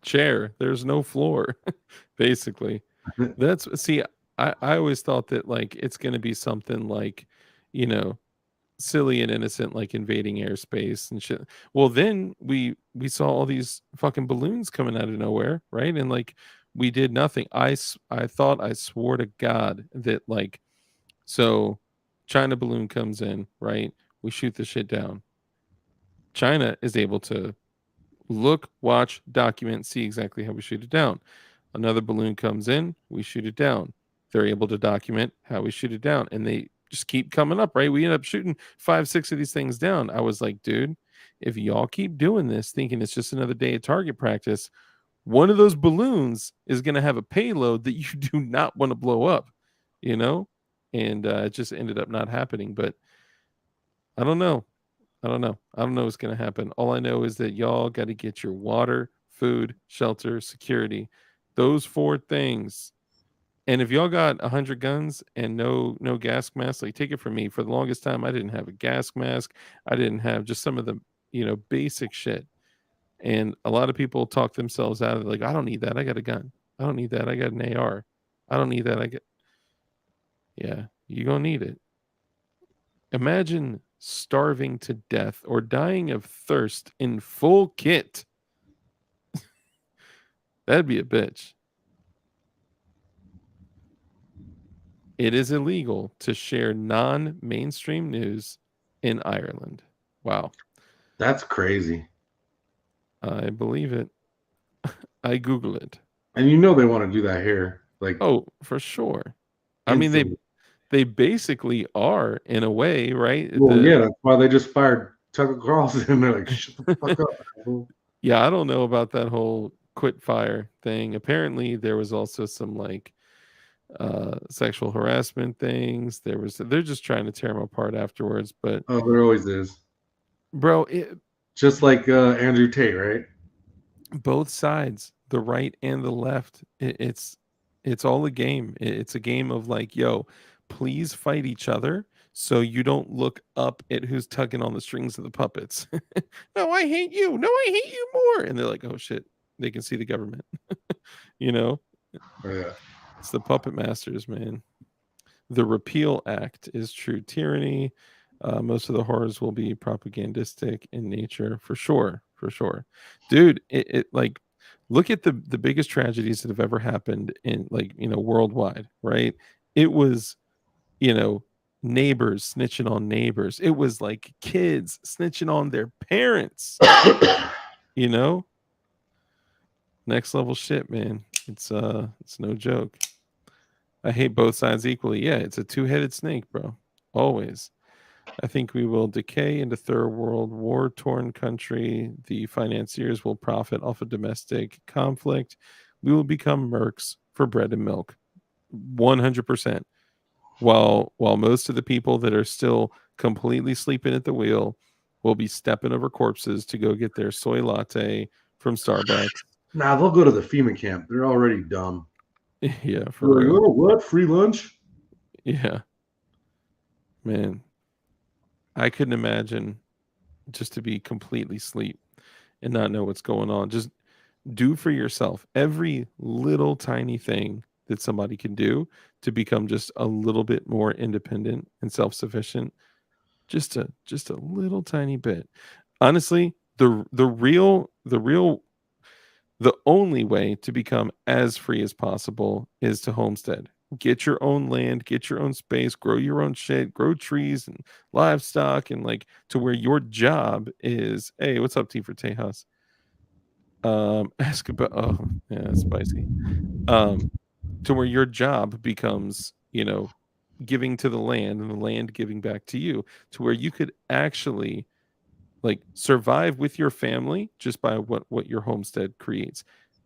Speaker 1: Chair, there's no floor, basically.
Speaker 2: it.
Speaker 1: That's see, I always thought that, like, it's gonna be something like, you know, silly and innocent, like invading airspace and shit. Well, then we saw all these fucking balloons coming out of nowhere, right? And, like, we did nothing. I thought, I swore to God that, like, so China balloon comes in, right? We shoot the shit down. China is able to look, watch, document, see exactly how we shoot it down. Another balloon comes in, we shoot it down. They're able to document how we shoot it down, and they just keep coming up, right? We end up shooting 5, 6 of these things down. I was like, dude, if y'all keep doing this, thinking it's just another day of target practice, one of those balloons is going to have a payload that you do not want to blow up, you know? And it just ended up not happening. But I don't know. I don't know. I don't know what's gonna happen. All I know is that y'all got to get your water, food, shelter, security. Those 4 things. And if y'all got 100 guns and no gas mask, like, take it from me. For the longest time, I didn't have a gas mask. I didn't have just some of the, basic shit. And a lot of people talk themselves out of it, like, I don't need that. I got a gun. I don't need that. I got an AR. I don't need that. Yeah, you gonna need it. Imagine starving to death or dying of thirst in full kit. That'd be a bitch. It is illegal to share non-mainstream news in Ireland. Wow.
Speaker 2: That's crazy.
Speaker 1: I believe it. I Google it.
Speaker 2: And you know they want to do that here, like
Speaker 1: Oh, for sure. I mean, they
Speaker 2: instantly.
Speaker 1: they basically are in a way, right?
Speaker 2: Well, yeah, that's why they just fired Tucker Carlson. They're like, shut the fuck up, asshole.
Speaker 1: Yeah, I don't know about that whole quit fire thing. Apparently there was also some, like, sexual harassment things. They're just trying to tear him apart afterwards. But
Speaker 2: Oh, there always is.
Speaker 1: bro,
Speaker 2: Just like Andrew Tate, right?
Speaker 1: both sides, the right and the left, it's all a game. It's a game of, like, yo, please fight each other so you don't look up at who's tugging on the strings of the puppets. No, I hate you. No, I hate you more. And they're like, oh shit, they can see the government. you know,
Speaker 2: Oh, yeah.
Speaker 1: it's the puppet masters, man. The repeal act is true tyranny. Most of the horrors will be propagandistic in nature, for sure, for sure, dude. It like, look at the biggest tragedies that have ever happened in, like, worldwide, right? It was, you know neighbors snitching on neighbors. It was like kids snitching on their parents. You know, Next level shit, man. It's no joke. I hate both sides equally. Yeah, it's a two-headed snake, bro. Always. I think we will decay into third world war torn country. The financiers will profit off of domestic conflict. We will become mercs for bread and milk. 100%. While most of the people that are still completely sleeping at the wheel will be stepping over corpses to go get their soy latte from Starbucks.
Speaker 2: Nah, they'll go to the FEMA camp. They're already dumb.
Speaker 1: Yeah, for
Speaker 2: They're like,
Speaker 1: real.
Speaker 2: oh, what? Free lunch?
Speaker 1: Yeah, man. I couldn't imagine just to be completely asleep and not know what's going on. Just do for yourself every little tiny thing that somebody can do to become just a little bit more independent and self-sufficient. Just a little tiny bit. Honestly, the only way to become as free as possible is to homestead. Get your own land, get your own space, grow your own shit, grow trees and livestock, and like to where your job is. Hey, what's up, T for Tejas? Ask about. Oh, yeah, that's spicy. Um, to where your job becomes, giving to the land and the land giving back to you, to where you could actually like survive with your family just by what your homestead creates.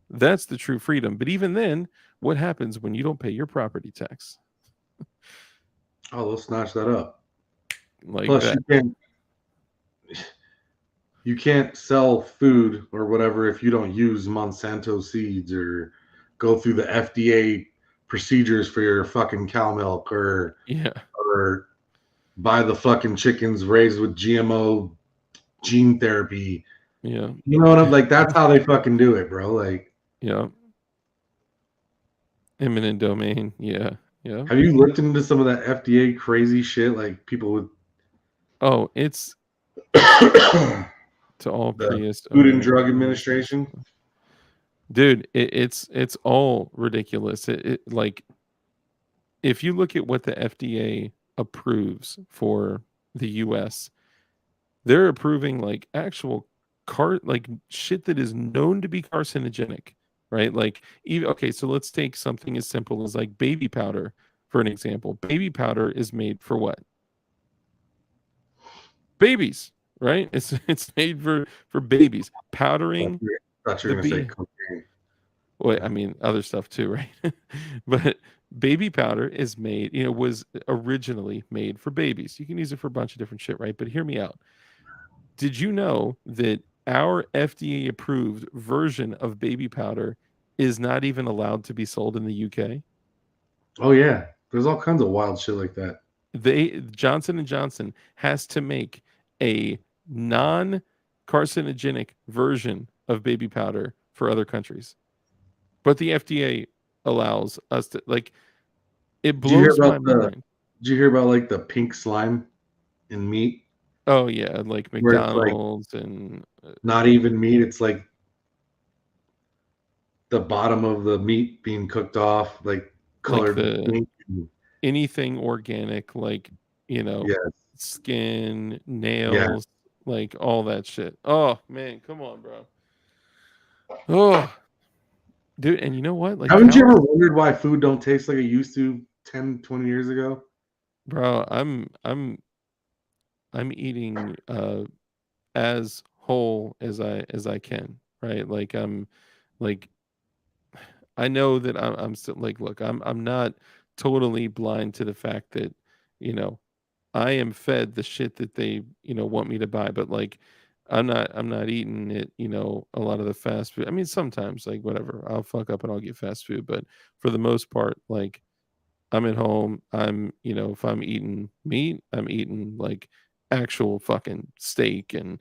Speaker 1: That's the true freedom. But even then, what happens when you don't pay your property tax?
Speaker 2: Oh, they'll snatch that up.
Speaker 1: Like
Speaker 2: Plus,
Speaker 1: that.
Speaker 2: you can't sell food or whatever if you don't use Monsanto seeds or go through the FDA procedures for your fucking cow milk
Speaker 1: Yeah.
Speaker 2: or buy the fucking chickens raised with GMO gene therapy.
Speaker 1: Yeah.
Speaker 2: You know what I'm like? That's how they fucking do it, bro. Like,
Speaker 1: Yeah. Eminent domain. Yeah. Yeah.
Speaker 2: have you looked into some of that FDA crazy shit? Like people with
Speaker 1: Oh, it's
Speaker 2: the
Speaker 1: to all Prius
Speaker 2: Food and
Speaker 1: owners.
Speaker 2: Drug Administration?
Speaker 1: Dude, it's all ridiculous. It like if you look at what the FDA approves for the US, they're approving like actual like shit that is known to be carcinogenic, right? Like even okay, so let's take something as simple as like baby powder for an example. Baby powder is made for what? Babies, right? It's made for babies. Powdering
Speaker 2: Thought you
Speaker 1: the
Speaker 2: were gonna say
Speaker 1: bee.
Speaker 2: cocaine.
Speaker 1: Well, I mean other stuff too, right? But baby powder is made, was originally made for babies. You can use it for a bunch of different shit, right? But hear me out. Did you know that our FDA approved version of baby powder is not even allowed to be sold in the UK?
Speaker 2: Oh yeah, there's all kinds of wild shit like that.
Speaker 1: Johnson and Johnson has to make a non-carcinogenic version of baby powder for other countries. But the FDA allows us to like it
Speaker 2: Did you hear
Speaker 1: blows
Speaker 2: about
Speaker 1: my
Speaker 2: the?
Speaker 1: mind.
Speaker 2: Did you hear about like the pink slime in meat,
Speaker 1: Oh yeah, like
Speaker 2: where it's like
Speaker 1: McDonald's and
Speaker 2: not even meat? It's like the bottom of the meat being cooked off, like
Speaker 1: like
Speaker 2: colored
Speaker 1: the
Speaker 2: pink.
Speaker 1: anything organic, like you know,
Speaker 2: Yes,
Speaker 1: skin,
Speaker 2: yeah.
Speaker 1: nails, like all that shit. Oh man, come on, bro. Oh, dude, and you know what? Like
Speaker 2: Haven't you
Speaker 1: cows,
Speaker 2: ever wondered why food don't taste like it used to 10, 20 years ago?
Speaker 1: bro. I'm eating as whole as I can, right? Like I'm like I know that I'm still like look, I'm not totally blind to the fact that you know I am fed the shit that they, want me to buy, but like I'm not eating it, a lot of the fast food. I mean, sometimes like whatever, I'll fuck up and I'll get fast food, but for the most part, like I'm at home, if I'm eating meat, I'm eating like actual fucking steak and,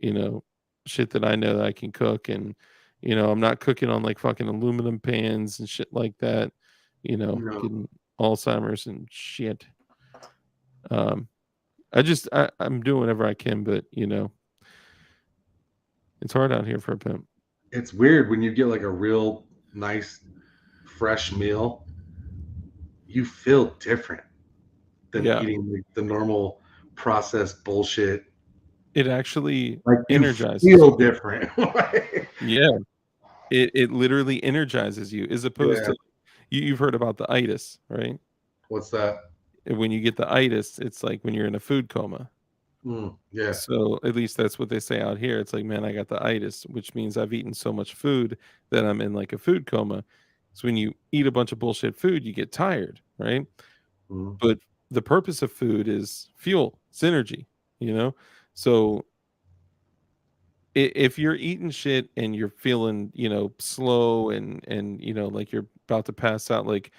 Speaker 1: you know, shit that I know that I can cook and I'm not cooking on like fucking aluminum pans and shit like that,
Speaker 2: No,
Speaker 1: getting Alzheimer's and shit. Um I'm doing whatever I can, but it's hard out here for a pimp.
Speaker 2: it's weird when you get like a real nice fresh meal. You feel different than
Speaker 1: Yeah.
Speaker 2: eating like the normal processed bullshit.
Speaker 1: It actually
Speaker 2: Like you
Speaker 1: energizes
Speaker 2: feel
Speaker 1: you.
Speaker 2: different.
Speaker 1: Yeah. It literally energizes you as opposed
Speaker 2: Yeah.
Speaker 1: to you've heard about the itis, right?
Speaker 2: What's that?
Speaker 1: And when you get the itis, it's like when you're in a food coma.
Speaker 2: Yeah.
Speaker 1: So at least that's what they say out here. It's like, man, I got the itis, which means I've eaten so much food that I'm in like a food coma. So when you eat a bunch of bullshit food, you get tired, right?
Speaker 2: Mm.
Speaker 1: But the purpose of food is fuel, it's energy, you know? So if you're eating shit and you're feeling, slow and like you're about to pass out, like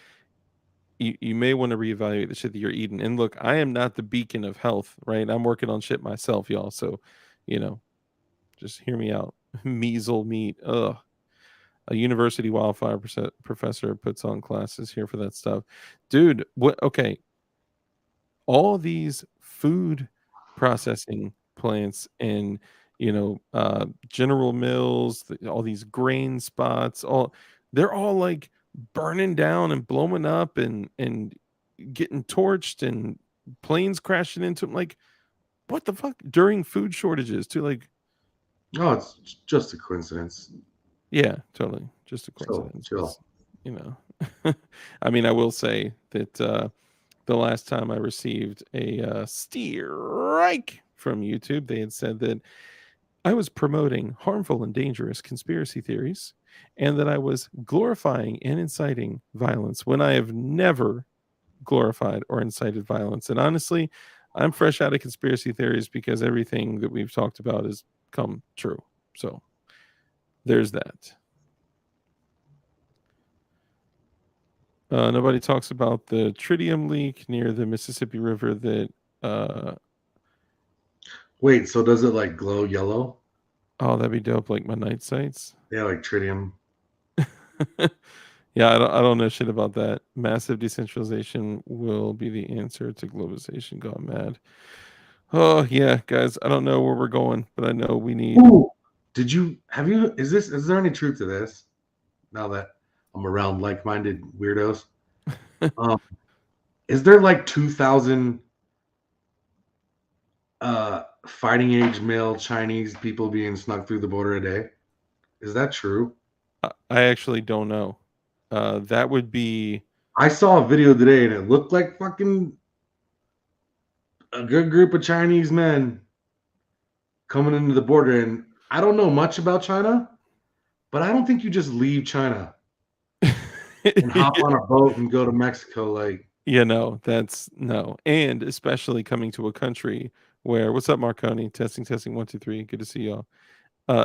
Speaker 1: you may want to reevaluate the shit that you're eating. And look, I am not the beacon of health, right? I'm working on shit myself, y'all. So, you know, just hear me out. Measle meat. Ugh. A university wildfire professor puts on classes here for that stuff. Dude, what okay, all these food processing plants and General Mills, all these grain spots, all they're all like burning down and blowing up and getting torched and planes crashing into them. Like, what the fuck during food shortages too? Like,
Speaker 2: Oh, it's just a coincidence.
Speaker 1: yeah, totally, just a
Speaker 2: So
Speaker 1: coincidence.
Speaker 2: chill.
Speaker 1: You know, I mean, I will say that the last time I received a strike from YouTube, they had said that I was promoting harmful and dangerous conspiracy theories and that I was glorifying and inciting violence when I have never glorified or incited violence. And honestly, I'm fresh out of conspiracy theories because everything that we've talked about has come true. So there's that. Nobody talks about the tritium leak near the Mississippi River that uh,
Speaker 2: Wait, so does it like glow yellow?
Speaker 1: oh, that'd be dope, like my night sights.
Speaker 2: Yeah, like tritium.
Speaker 1: Yeah, I don't know shit about that. Massive decentralization will be the answer to globalization gone mad. Oh yeah, guys, I don't know where we're going, but I know we need
Speaker 2: Ooh, did you have you? Is there any truth to this? Now that I'm around like-minded weirdos, um, is there like 2,000 fighting age male Chinese people being snuck through the border a day? Is that true?
Speaker 1: I actually don't know. That would be
Speaker 2: I saw a video today and it looked like fucking a good group of Chinese men coming into the border. And I don't know much about China, but I don't think you just leave China and hop on a boat and go to Mexico. Like,
Speaker 1: that's no. And especially coming to a country where what's up, Marconi? Testing, testing, 1, 2, 3. Good to see y'all.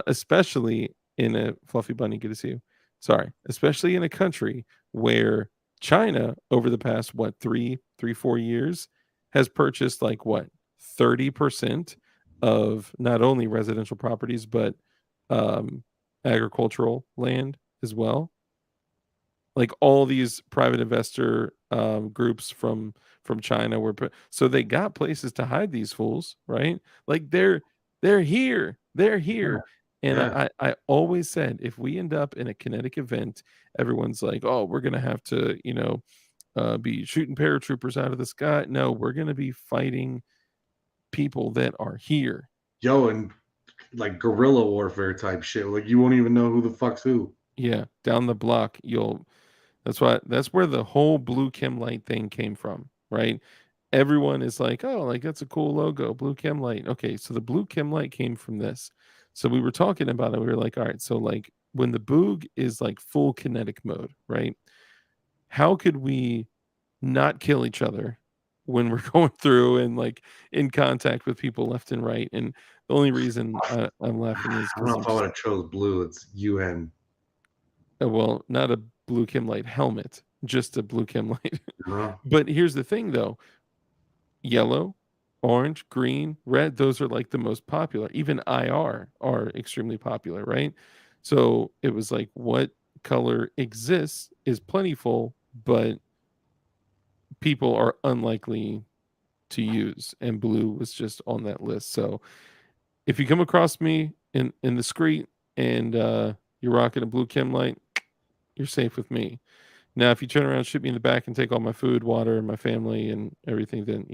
Speaker 1: Especially in a fluffy bunny. Good to see you. Sorry, especially in a country where China, over the past 4 years, has purchased like 30% of not only residential properties but um, agricultural land as well. Like all these private investor groups from China so they got places to hide these fools, right? Like they're
Speaker 2: yeah,
Speaker 1: here. And
Speaker 2: yeah.
Speaker 1: I always said if we end up in a kinetic event, everyone's like, oh, we're gonna have to, be shooting paratroopers out of the sky. No, we're gonna be fighting people that are here.
Speaker 2: Yo, and like guerrilla warfare type shit. Like, you won't even know who the fuck's who.
Speaker 1: Yeah, down the block, that's where the whole blue chem light thing came from, right? Everyone is like, oh, like that's a cool logo, blue chem light. Okay, so the blue chem light came from this. So we were talking about it. We were like, all right, so like when the boog is like full kinetic mode, right? How could we not kill each other when we're going through and like in contact with people left and right? And the only reason I'm laughing is
Speaker 2: I don't
Speaker 1: because
Speaker 2: know
Speaker 1: I'm
Speaker 2: if I would
Speaker 1: just
Speaker 2: have chose blue. It's UN.
Speaker 1: well, not a blue chem light helmet, just a blue chem light.
Speaker 2: You know?
Speaker 1: But here's the thing, though: yellow, orange, green, red, those are like the most popular. Even IR are extremely popular, right? So it was like what color exists is plentiful, but people are unlikely to use. And blue was just on that list. So if you come across me in the street and you're rocking a blue chem light, you're safe with me. Now, if you turn around, shoot me in the back, and take all my food, water, and my family and everything, then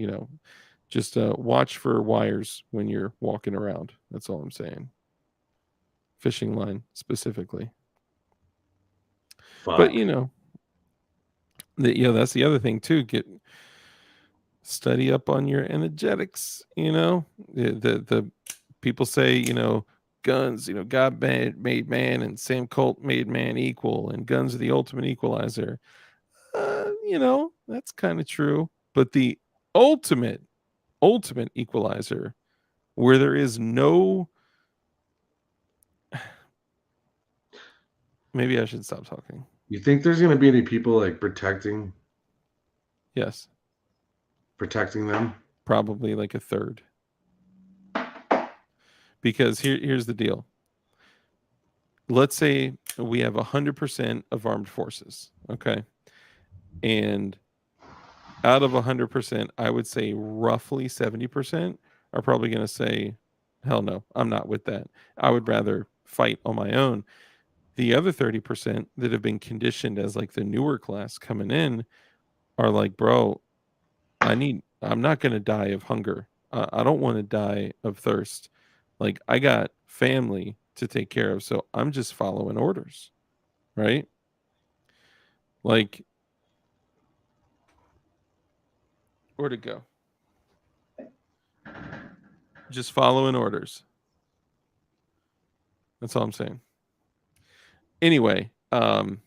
Speaker 1: just watch for wires when you're walking around. That's all I'm saying. Fishing line specifically. But
Speaker 2: Fuck.
Speaker 1: that's the other thing too. Study up on your energetics. The people say, guns, God made man and Sam Colt made man equal, and guns are the ultimate equalizer. That's kind of true. But the ultimate, ultimate equalizer, where there is no, maybe I should stop talking.
Speaker 2: You think there's gonna be any people like
Speaker 1: Yes,
Speaker 2: protecting them?
Speaker 1: probably like a third. Because here's the deal. Let's say we have 100% of armed forces, okay? And out of 100%, I would say roughly 70% are probably going to say, hell no, I'm not with that. I would rather fight on my own. The other 30% that have been conditioned as like the newer class coming in are like, bro, I'm not going to die of hunger. I don't want to die of thirst. Like, I got family to take care of, so I'm just following orders, right? Like, where'd it go? Just following orders. That's all I'm saying. Anyway, I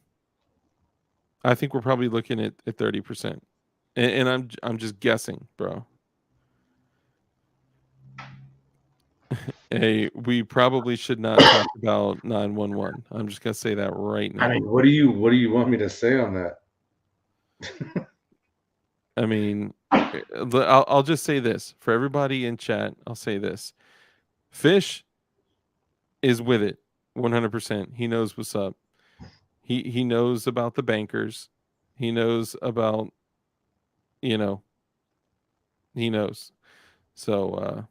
Speaker 1: think we're probably looking at 30%. And I'm just guessing, bro. Hey, we probably should not talk about 911. I'm just gonna say that right
Speaker 2: I
Speaker 1: now.
Speaker 2: mean, what do you want me to say on that?
Speaker 1: I mean, I'll just say this for everybody in chat. I'll say this: Fish is with it, 100%. He knows what's up. He knows about the bankers. He knows about, you know, he knows. So,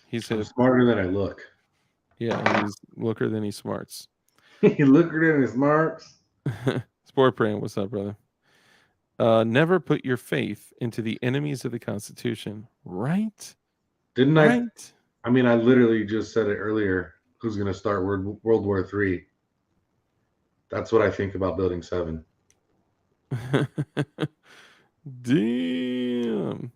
Speaker 1: he's
Speaker 2: I'm
Speaker 1: hip.
Speaker 2: smarter than I look.
Speaker 1: Yeah, he's looker than he smarts.
Speaker 2: You looker than his marks.
Speaker 1: Sport Brain, what's up, brother? Never put your faith into the enemies of the Constitution. Right?
Speaker 2: Didn't I?
Speaker 1: Right?
Speaker 2: I mean, I literally just said it earlier. Who's gonna start World War III? That's what I think about Building 7.
Speaker 1: Damn.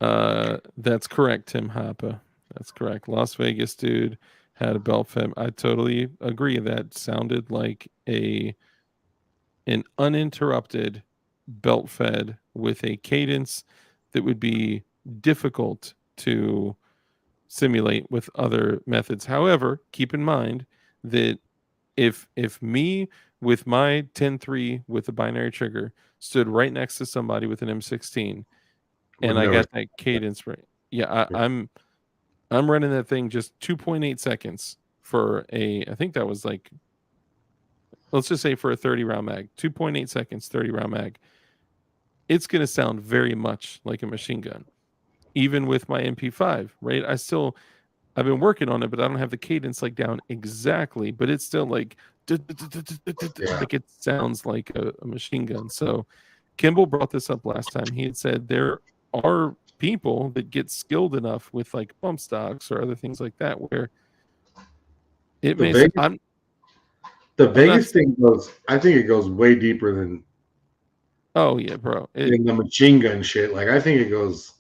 Speaker 1: That's correct, Tim Hoppa. That's correct. Las Vegas dude had a belt fed. I totally agree. That sounded like an uninterrupted belt fed with a cadence that would be difficult to simulate with other methods. However, keep in mind that if me with my 10-3 with a binary trigger stood right next to somebody with an M16
Speaker 2: Would
Speaker 1: and I
Speaker 2: never.
Speaker 1: got that cadence right, yeah, I'm running that thing just 2.8 seconds for I think that was like, let's just say for a 30 round mag, 2.8 seconds, 30 round mag. It's going to sound very much like a machine gun, even with my MP5, right? I've been working on it, but I don't have the cadence like down exactly, but it's still like,
Speaker 2: Yeah.
Speaker 1: like it sounds like a machine gun. So Kimball brought this up last time. He had said there are people that get skilled enough with like bump stocks or other things like that where it
Speaker 2: The
Speaker 1: may,
Speaker 2: Vegas, the
Speaker 1: I'm not,
Speaker 2: Vegas thing goes. I think it goes way deeper
Speaker 1: oh yeah, bro.
Speaker 2: than the machine gun shit. Like I think it goes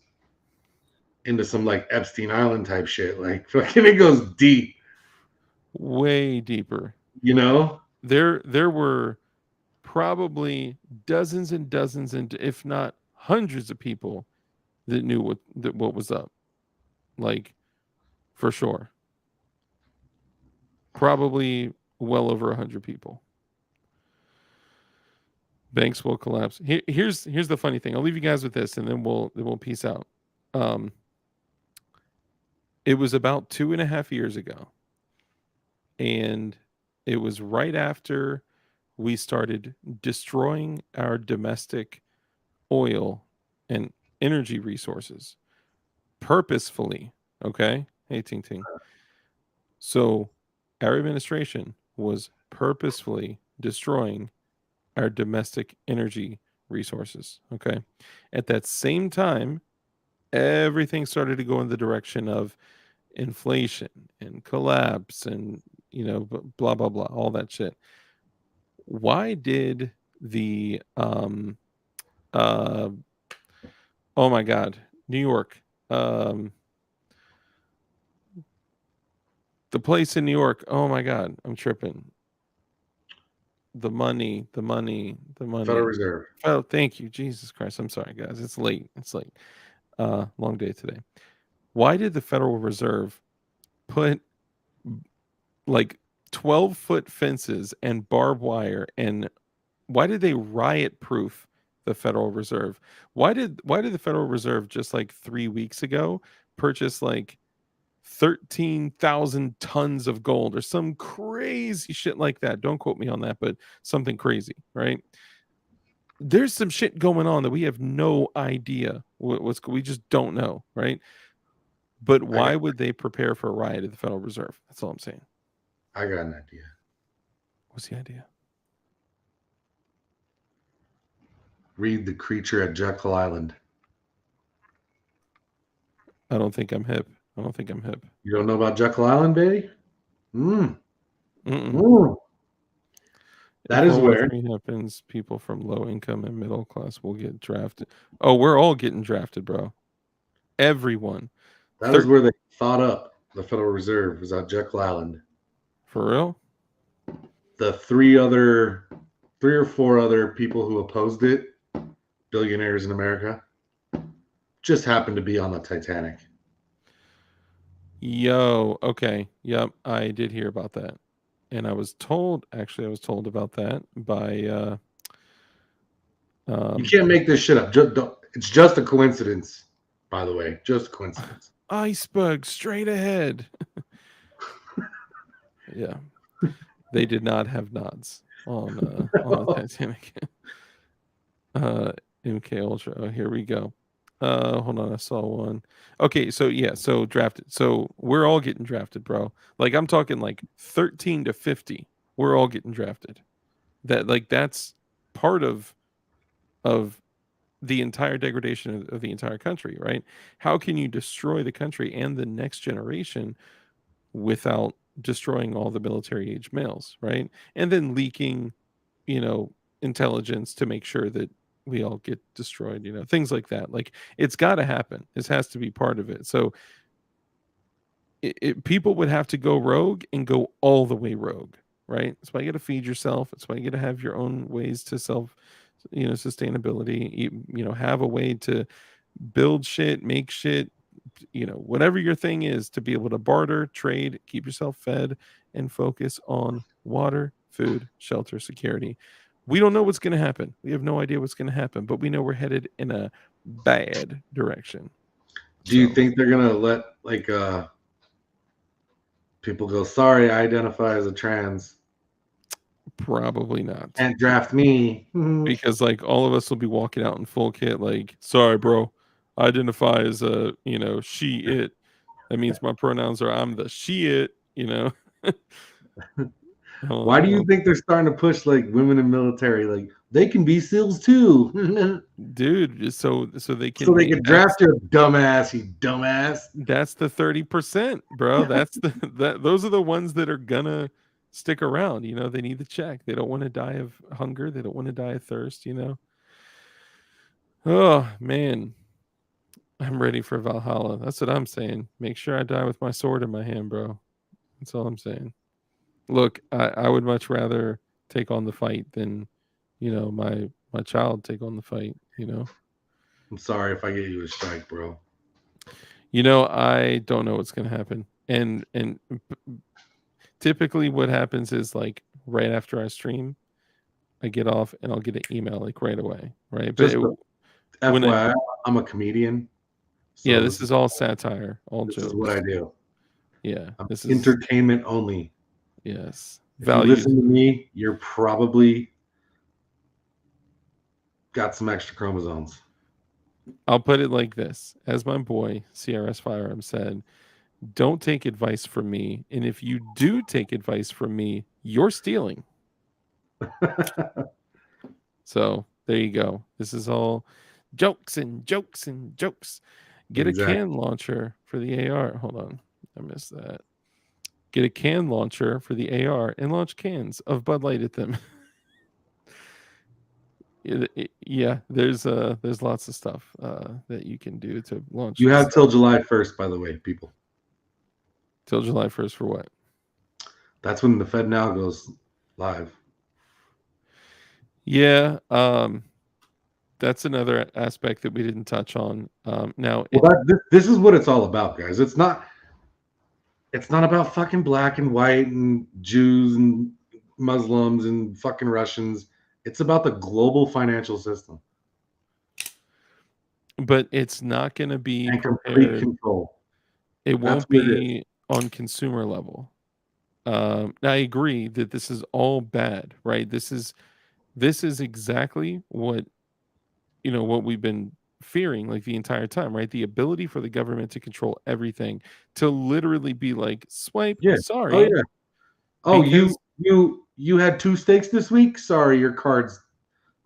Speaker 2: into some like Epstein Island type shit. Like fucking, it goes deep.
Speaker 1: Way deeper.
Speaker 2: You know.
Speaker 1: There were probably dozens and dozens and if not hundreds of people that knew what was up. Like, for sure. Probably well over 100 people. Banks will collapse. Here's the funny thing. I'll leave you guys with this, and then we'll peace out. Um, it was about 2.5 years ago, and it was right after we started destroying our domestic oil and energy resources purposefully. Okay, hey Ting Ting. So our administration was purposefully destroying our domestic energy resources. Okay. At that same time, everything started to go in the direction of inflation and collapse and, blah, blah, blah, all that shit. Why did the uh oh my god, New York, um the place in New York, oh my god, I'm tripping. The money, the money, the
Speaker 2: Federal
Speaker 1: money.
Speaker 2: Reserve.
Speaker 1: Oh, thank you. Jesus Christ. I'm sorry, guys. It's late. It's late. Long day today. Why did the Federal Reserve put like 12-foot fences and barbed wire, and why did they riot proof the Federal Reserve? Why did the Federal Reserve just like 3 weeks ago purchase like 13,000 tons of gold or some crazy shit like that? Don't quote me on that, but something crazy, right? There's some shit going on that we have no idea we just don't know, right? But
Speaker 2: I got
Speaker 1: why would they prepare for a riot at the Federal Reserve? That's all I'm saying.
Speaker 2: I got an idea.
Speaker 1: What's the idea?
Speaker 2: Read The Creature at Jekyll Island.
Speaker 1: I don't think I'm hip. I don't think I'm hip.
Speaker 2: You don't know about Jekyll Island, baby? Mm.
Speaker 1: Mm-mm.
Speaker 2: Mm. That
Speaker 1: If
Speaker 2: is
Speaker 1: World War
Speaker 2: where
Speaker 1: III happens, people from low income and middle class will get drafted. Oh, we're all getting drafted, bro. Everyone.
Speaker 2: that is
Speaker 1: Thir-
Speaker 2: where they thought up the Federal Reserve was at Jekyll Island.
Speaker 1: for real?
Speaker 2: The three or four other people who opposed it, billionaires in America, just happened to be on the Titanic.
Speaker 1: Yo, okay. Yep, I did hear about that. And I was told about that by
Speaker 2: You
Speaker 1: um
Speaker 2: can't make this shit up. It's just a coincidence, by the way. Just a coincidence.
Speaker 1: iceberg straight ahead. Yeah. They did not have nods on the Titanic. uh MK Ultra. Oh, here we go. Hold on, I saw one. Okay, so yeah, so drafted. So we're all getting drafted, bro. Like I'm talking like 13 to 50. We're all getting drafted. That's part of the entire degradation of the entire country, right? How can you destroy the country and the next generation without destroying all the military age males, right? And then leaking, you know, intelligence to make sure that we all get destroyed, things like that. Like it's got to happen. This has to be part of it. So people would have to go rogue and go all the way rogue, right? That's why you got to feed yourself. That's why you got to have your own ways to self, sustainability. Have a way to build shit, make shit, whatever your thing is, to be able to barter, trade, keep yourself fed, and focus on water, food, shelter, security. We don't know what's going to happen. We have no idea what's going to happen, but we know we're headed in a bad direction.
Speaker 2: Do you
Speaker 1: So
Speaker 2: think they're gonna let people go? Sorry, I identify as a trans.
Speaker 1: probably not,
Speaker 2: Can't draft me.
Speaker 1: because like all of us will be walking out in full kit. Like, sorry, bro, I identify as a she it. That means my pronouns are I'm the she it.
Speaker 2: Why do you
Speaker 1: Oh,
Speaker 2: think they're starting to push like women in military? Like they can be SEALs too,
Speaker 1: dude, so they
Speaker 2: so
Speaker 1: can
Speaker 2: they
Speaker 1: make
Speaker 2: can draft your dumbass. You dumbass.
Speaker 1: that's the 30%, bro. That's those are the ones that are gonna stick around. They need the check. They don't want to die of hunger. They don't want to die of thirst. Oh man, I'm ready for Valhalla. That's what I'm saying. Make sure I die with my sword in my hand, bro. That's all I'm saying. Look, I would much rather take on the fight than, my child take on the fight.
Speaker 2: I'm sorry if I get you a strike, bro.
Speaker 1: I don't know what's gonna happen. And typically what happens is like right after I stream, I get off and I'll get an email like right away, right? But
Speaker 2: Just a
Speaker 1: when I
Speaker 2: FYI, I'm a comedian,
Speaker 1: yeah,
Speaker 2: so
Speaker 1: this is all satire, all
Speaker 2: this is what I
Speaker 1: jokes.
Speaker 2: do.
Speaker 1: Yeah,
Speaker 2: I'm
Speaker 1: this is
Speaker 2: entertainment only.
Speaker 1: yes.
Speaker 2: If you
Speaker 1: Values.
Speaker 2: listen to me, you're probably got some extra chromosomes.
Speaker 1: I'll put it like this. As my boy CRS Firearm said, don't take advice from me. And if you do take advice from me, you're stealing. So there you go. This is all jokes and jokes and jokes. Get a
Speaker 2: Exactly.
Speaker 1: can launcher for the AR. Hold on. I missed that. Get a can launcher for the AR and launch cans of Bud Light at them. Yeah, there's lots of stuff that you can do to launch
Speaker 2: You
Speaker 1: this
Speaker 2: have till July 1st, by the way, people.
Speaker 1: till July 1st for what?
Speaker 2: That's when the Fed Now goes live.
Speaker 1: Yeah, that's another aspect that we didn't touch on. Now
Speaker 2: Well, this is what it's all about, guys. It's not about fucking black and white and Jews and Muslims and fucking Russians. It's about the global financial system
Speaker 1: but it's not going to be
Speaker 2: and complete
Speaker 1: prepared.
Speaker 2: control.
Speaker 1: It
Speaker 2: That's
Speaker 1: won't
Speaker 2: what it is.
Speaker 1: be on consumer level. I agree that this is all bad, right? This is exactly what what we've been fearing like the entire time, right? The ability for the government to control everything, to literally be like, swipe,
Speaker 2: Yeah. Oh
Speaker 1: sorry,
Speaker 2: yeah. Oh,
Speaker 1: because
Speaker 2: you had 2 steaks this week? Sorry, your card's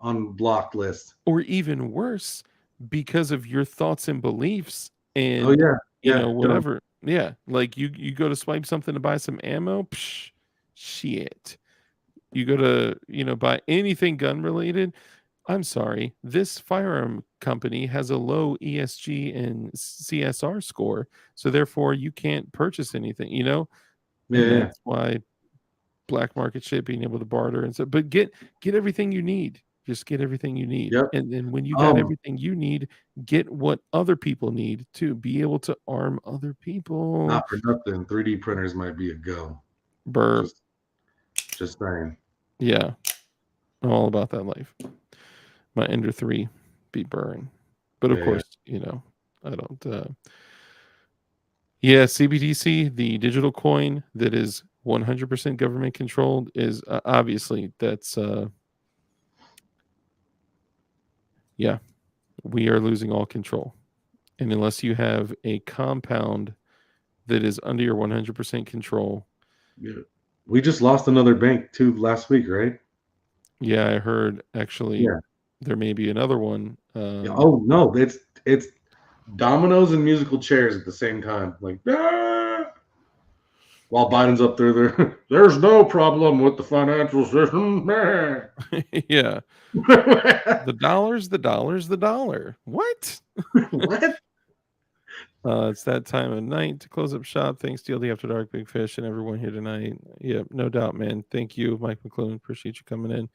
Speaker 2: on blocked list.
Speaker 1: or even worse, because of your thoughts and beliefs
Speaker 2: Oh
Speaker 1: and
Speaker 2: yeah. Yeah. Done.
Speaker 1: whatever. Yeah, like you go to swipe something to buy some ammo, psh, shit. You go to, buy anything gun related. I'm sorry, this firearm company has a low ESG and CSR score, so therefore you can't purchase anything,
Speaker 2: Yeah,
Speaker 1: and
Speaker 2: yeah.
Speaker 1: that's why black market shit, being able to barter and so. But get everything you need. Just get everything you need,
Speaker 2: Yep.
Speaker 1: and then when you got
Speaker 2: Um,
Speaker 1: everything you need, get what other people need to be able to arm other people.
Speaker 2: not for nothing. 3D printers might be a go.
Speaker 1: Burp.
Speaker 2: Just saying.
Speaker 1: Yeah, I'm all about that life. My Ender 3 be burn. But of
Speaker 2: Yeah, yeah.
Speaker 1: course, I don't yeah, CBDC, the digital coin that is 100% government controlled is obviously that's yeah, we are losing all control. And unless you have a compound that is under your 100% control,
Speaker 2: Yeah. We just lost another bank too last week, right?
Speaker 1: yeah, I heard actually
Speaker 2: Yeah.
Speaker 1: there may be another one.
Speaker 2: Yeah. Oh no, it's dominoes and musical chairs at the same time. Like "Ah!" While Biden's up there's no problem with the financial system.
Speaker 1: Yeah, the dollar's the dollar. What?
Speaker 2: What?
Speaker 1: It's that time of night to close up shop. Thanks, DLD After Dark, Big Fish, and everyone here tonight. Yeah, no doubt, man. Thank you, Mike McClune. Appreciate you coming in.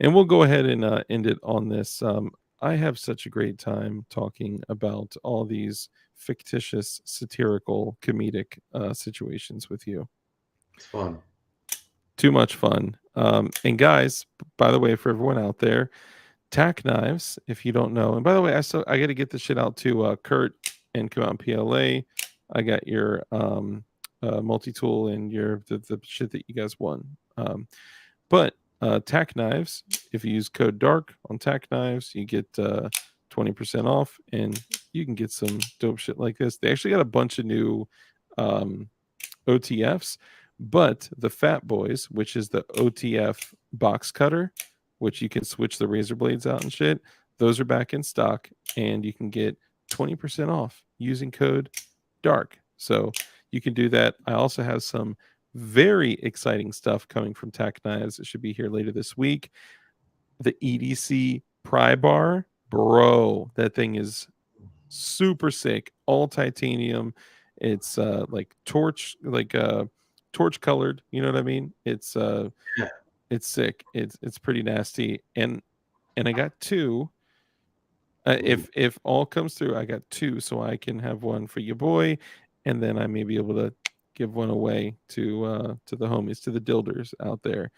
Speaker 1: And we'll go ahead and end it on this. I have such a great time talking about all these fictitious, satirical, comedic situations with you.
Speaker 2: It's fun.
Speaker 1: Too much fun. And guys, by the way, for everyone out there, tack knives, if you don't know. And by the way, I got to get this shit out to Kurt and come out in PLA. I got your multi-tool and the shit that you guys won. But tack knives, if you use code DARK on tack knives, you get 20% off, and you can get some dope shit like this. They actually got a bunch of new OTFs, but the Fat Boys, which is the OTF box cutter, which you can switch the razor blades out and shit, those are back in stock, and you can get 20% off using code DARK. So you can do that. I also have some very exciting stuff coming from Tack Knives. It should be here later this week. The EDC pry bar, bro, that thing is super sick. All titanium. It's torch colored. You know what I mean?
Speaker 2: Yeah.
Speaker 1: It's sick. It's pretty nasty. And I got two.
Speaker 2: Ooh,
Speaker 1: If all comes through, I got two, so I can have one for your boy, and then I may be able to give one away to the homies, to the dilders out there.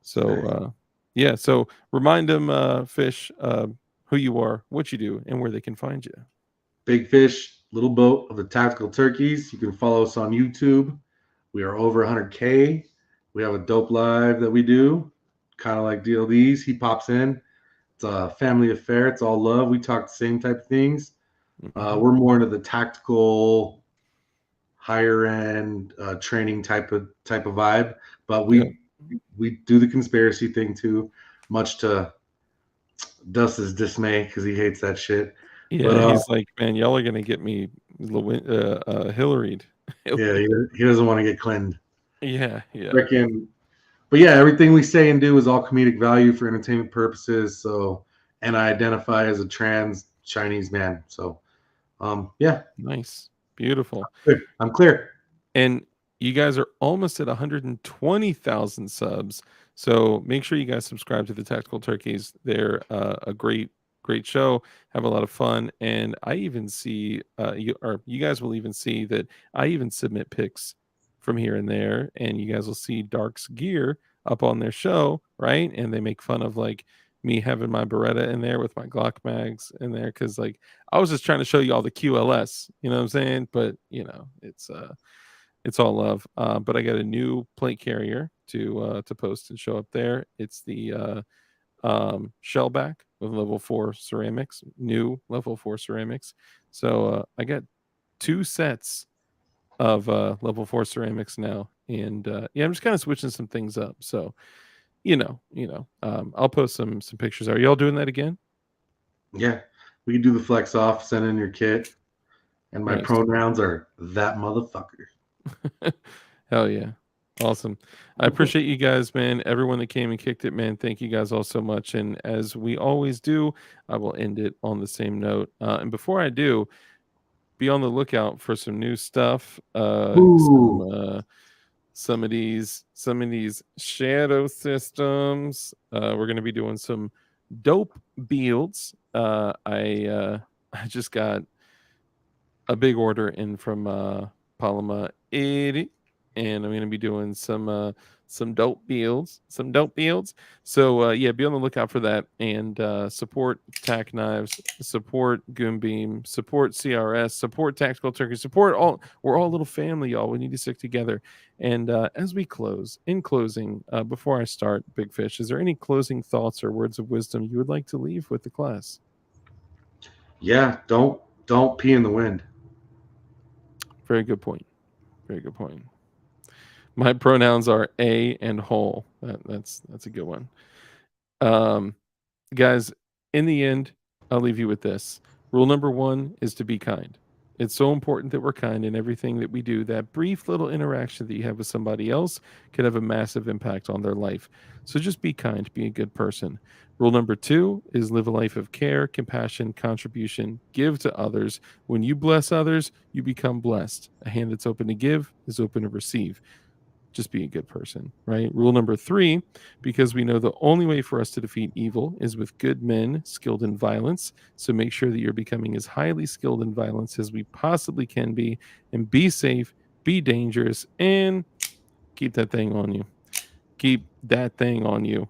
Speaker 1: So
Speaker 2: sick.
Speaker 1: yeah, so remind them, Fish, who you are, what you do, and where they can find you.
Speaker 2: Big Fish, Little Boat of the Tactical Turkeys. You can follow us on YouTube. We are over 100K. We have a dope live that we do, kind of like DLDs. He pops in. It's a family affair. It's all love. We talk the same type of things.
Speaker 1: Mhm.
Speaker 2: We're more into the tactical, higher end training type of vibe, but
Speaker 1: Yeah.
Speaker 2: we do the conspiracy thing too, much to Dust's dismay because he hates that shit. But
Speaker 1: Yeah, he's like, man, y'all are gonna get me Hillaried.
Speaker 2: yeah, he doesn't want to get cleansed.
Speaker 1: Yeah, yeah.
Speaker 2: Freaking But yeah, everything we say and do is all comedic value for entertainment purposes. So, and I identify as a trans Chinese man. So, yeah,
Speaker 1: Nice. Beautiful.
Speaker 2: good. I'm clear.
Speaker 1: And you guys are almost at 120,000 subs. So make sure you guys subscribe to the Tactical Turkeys. They're a great show. Have a lot of fun. And I even see you guys will even see that I even submit pics from here and there. And you guys will see Dark's gear up on their show, right? And they make fun of like me having my Beretta in there with my Glock mags in there. Cause like I was just trying to show you all the QLS, you know what I'm saying? But it's all love. But I got a new plate carrier to post and show up there. It's the shellback with level 4 ceramics, new level 4 ceramics. So I got 2 sets of level 4 ceramics now, and yeah, I'm just kind of switching some things up. So I'll post some pictures. Are y'all doing that again?
Speaker 2: Yeah, we can do the flex off, send in your kit, and my
Speaker 1: Nice.
Speaker 2: pronouns are that motherfucker.
Speaker 1: Hell yeah. Awesome. I appreciate you guys, man. Everyone that came and kicked it, man. Thank you guys all so much. And as we always do, I will end it on the same note. And before I do, be on the lookout for some new stuff.
Speaker 2: Ooh,
Speaker 1: Some of these shadow systems. We're gonna be doing some dope builds. I just got a big order in from Paloma 80, and I'm gonna be doing some dope builds, So yeah, be on the lookout for that, and support Tac Knives, support Goonbeam, support CRS, support Tactical Turkey, support all. We're all a little family, y'all. We need to stick together. And as we close, in closing, before I start, Big Fish, is there any closing thoughts or words of wisdom you would like to leave with the class?
Speaker 2: yeah. Don't pee in the wind.
Speaker 1: Very good point. Very good point. My pronouns are a and whole. That's a good one. Um, guys, in the end, I'll leave you with this. Rule number 1 is to be kind. It's so important that we're kind in everything that we do. That brief little interaction that you have with somebody else could have a massive impact on their life. So just be kind, be a good person. Rule number 2 is live a life of care, compassion, contribution, give to others. When you bless others, you become blessed. A hand that's open to give is open to receive. Just be a good person, right? Rule number 3, because we know the only way for us to defeat evil is with good men skilled in violence. So make sure that you're becoming as highly skilled in violence as we possibly can be, and be safe, be dangerous, and keep that thing on you. Keep that thing on you.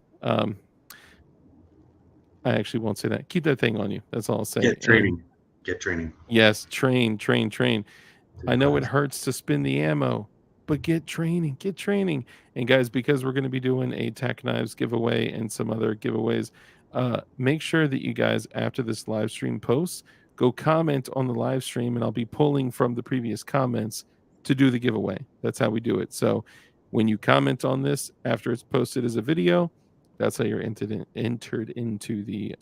Speaker 1: I actually won't say that. Keep that thing on you. That's all I'll say.
Speaker 2: Get
Speaker 1: And
Speaker 2: training. Get training.
Speaker 1: yes, train, train, train.
Speaker 2: Good
Speaker 1: I know it
Speaker 2: class.
Speaker 1: hurts to spin the ammo, but get training, get training. And guys, because we're going to be doing a Tac Knives giveaway and some other giveaways, make sure that you guys, after this live stream posts, go comment on the live stream, and I'll be pulling from the previous comments to do the giveaway. That's how we do it. So when you comment on this after it's posted as a video, that's how you're entered into the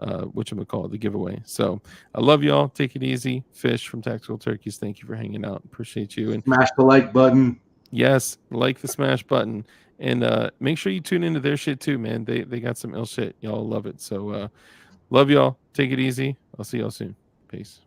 Speaker 1: the giveaway. So I love y'all. Take it easy. Fish from Tactical Turkeys, thank you for hanging out. Appreciate you. And
Speaker 2: Smash the like button.
Speaker 1: yes, like the smash button, and make sure you tune into their shit too, man. They got some ill shit. Y'all love it. So love y'all. Take it easy. I'll see y'all soon. Peace.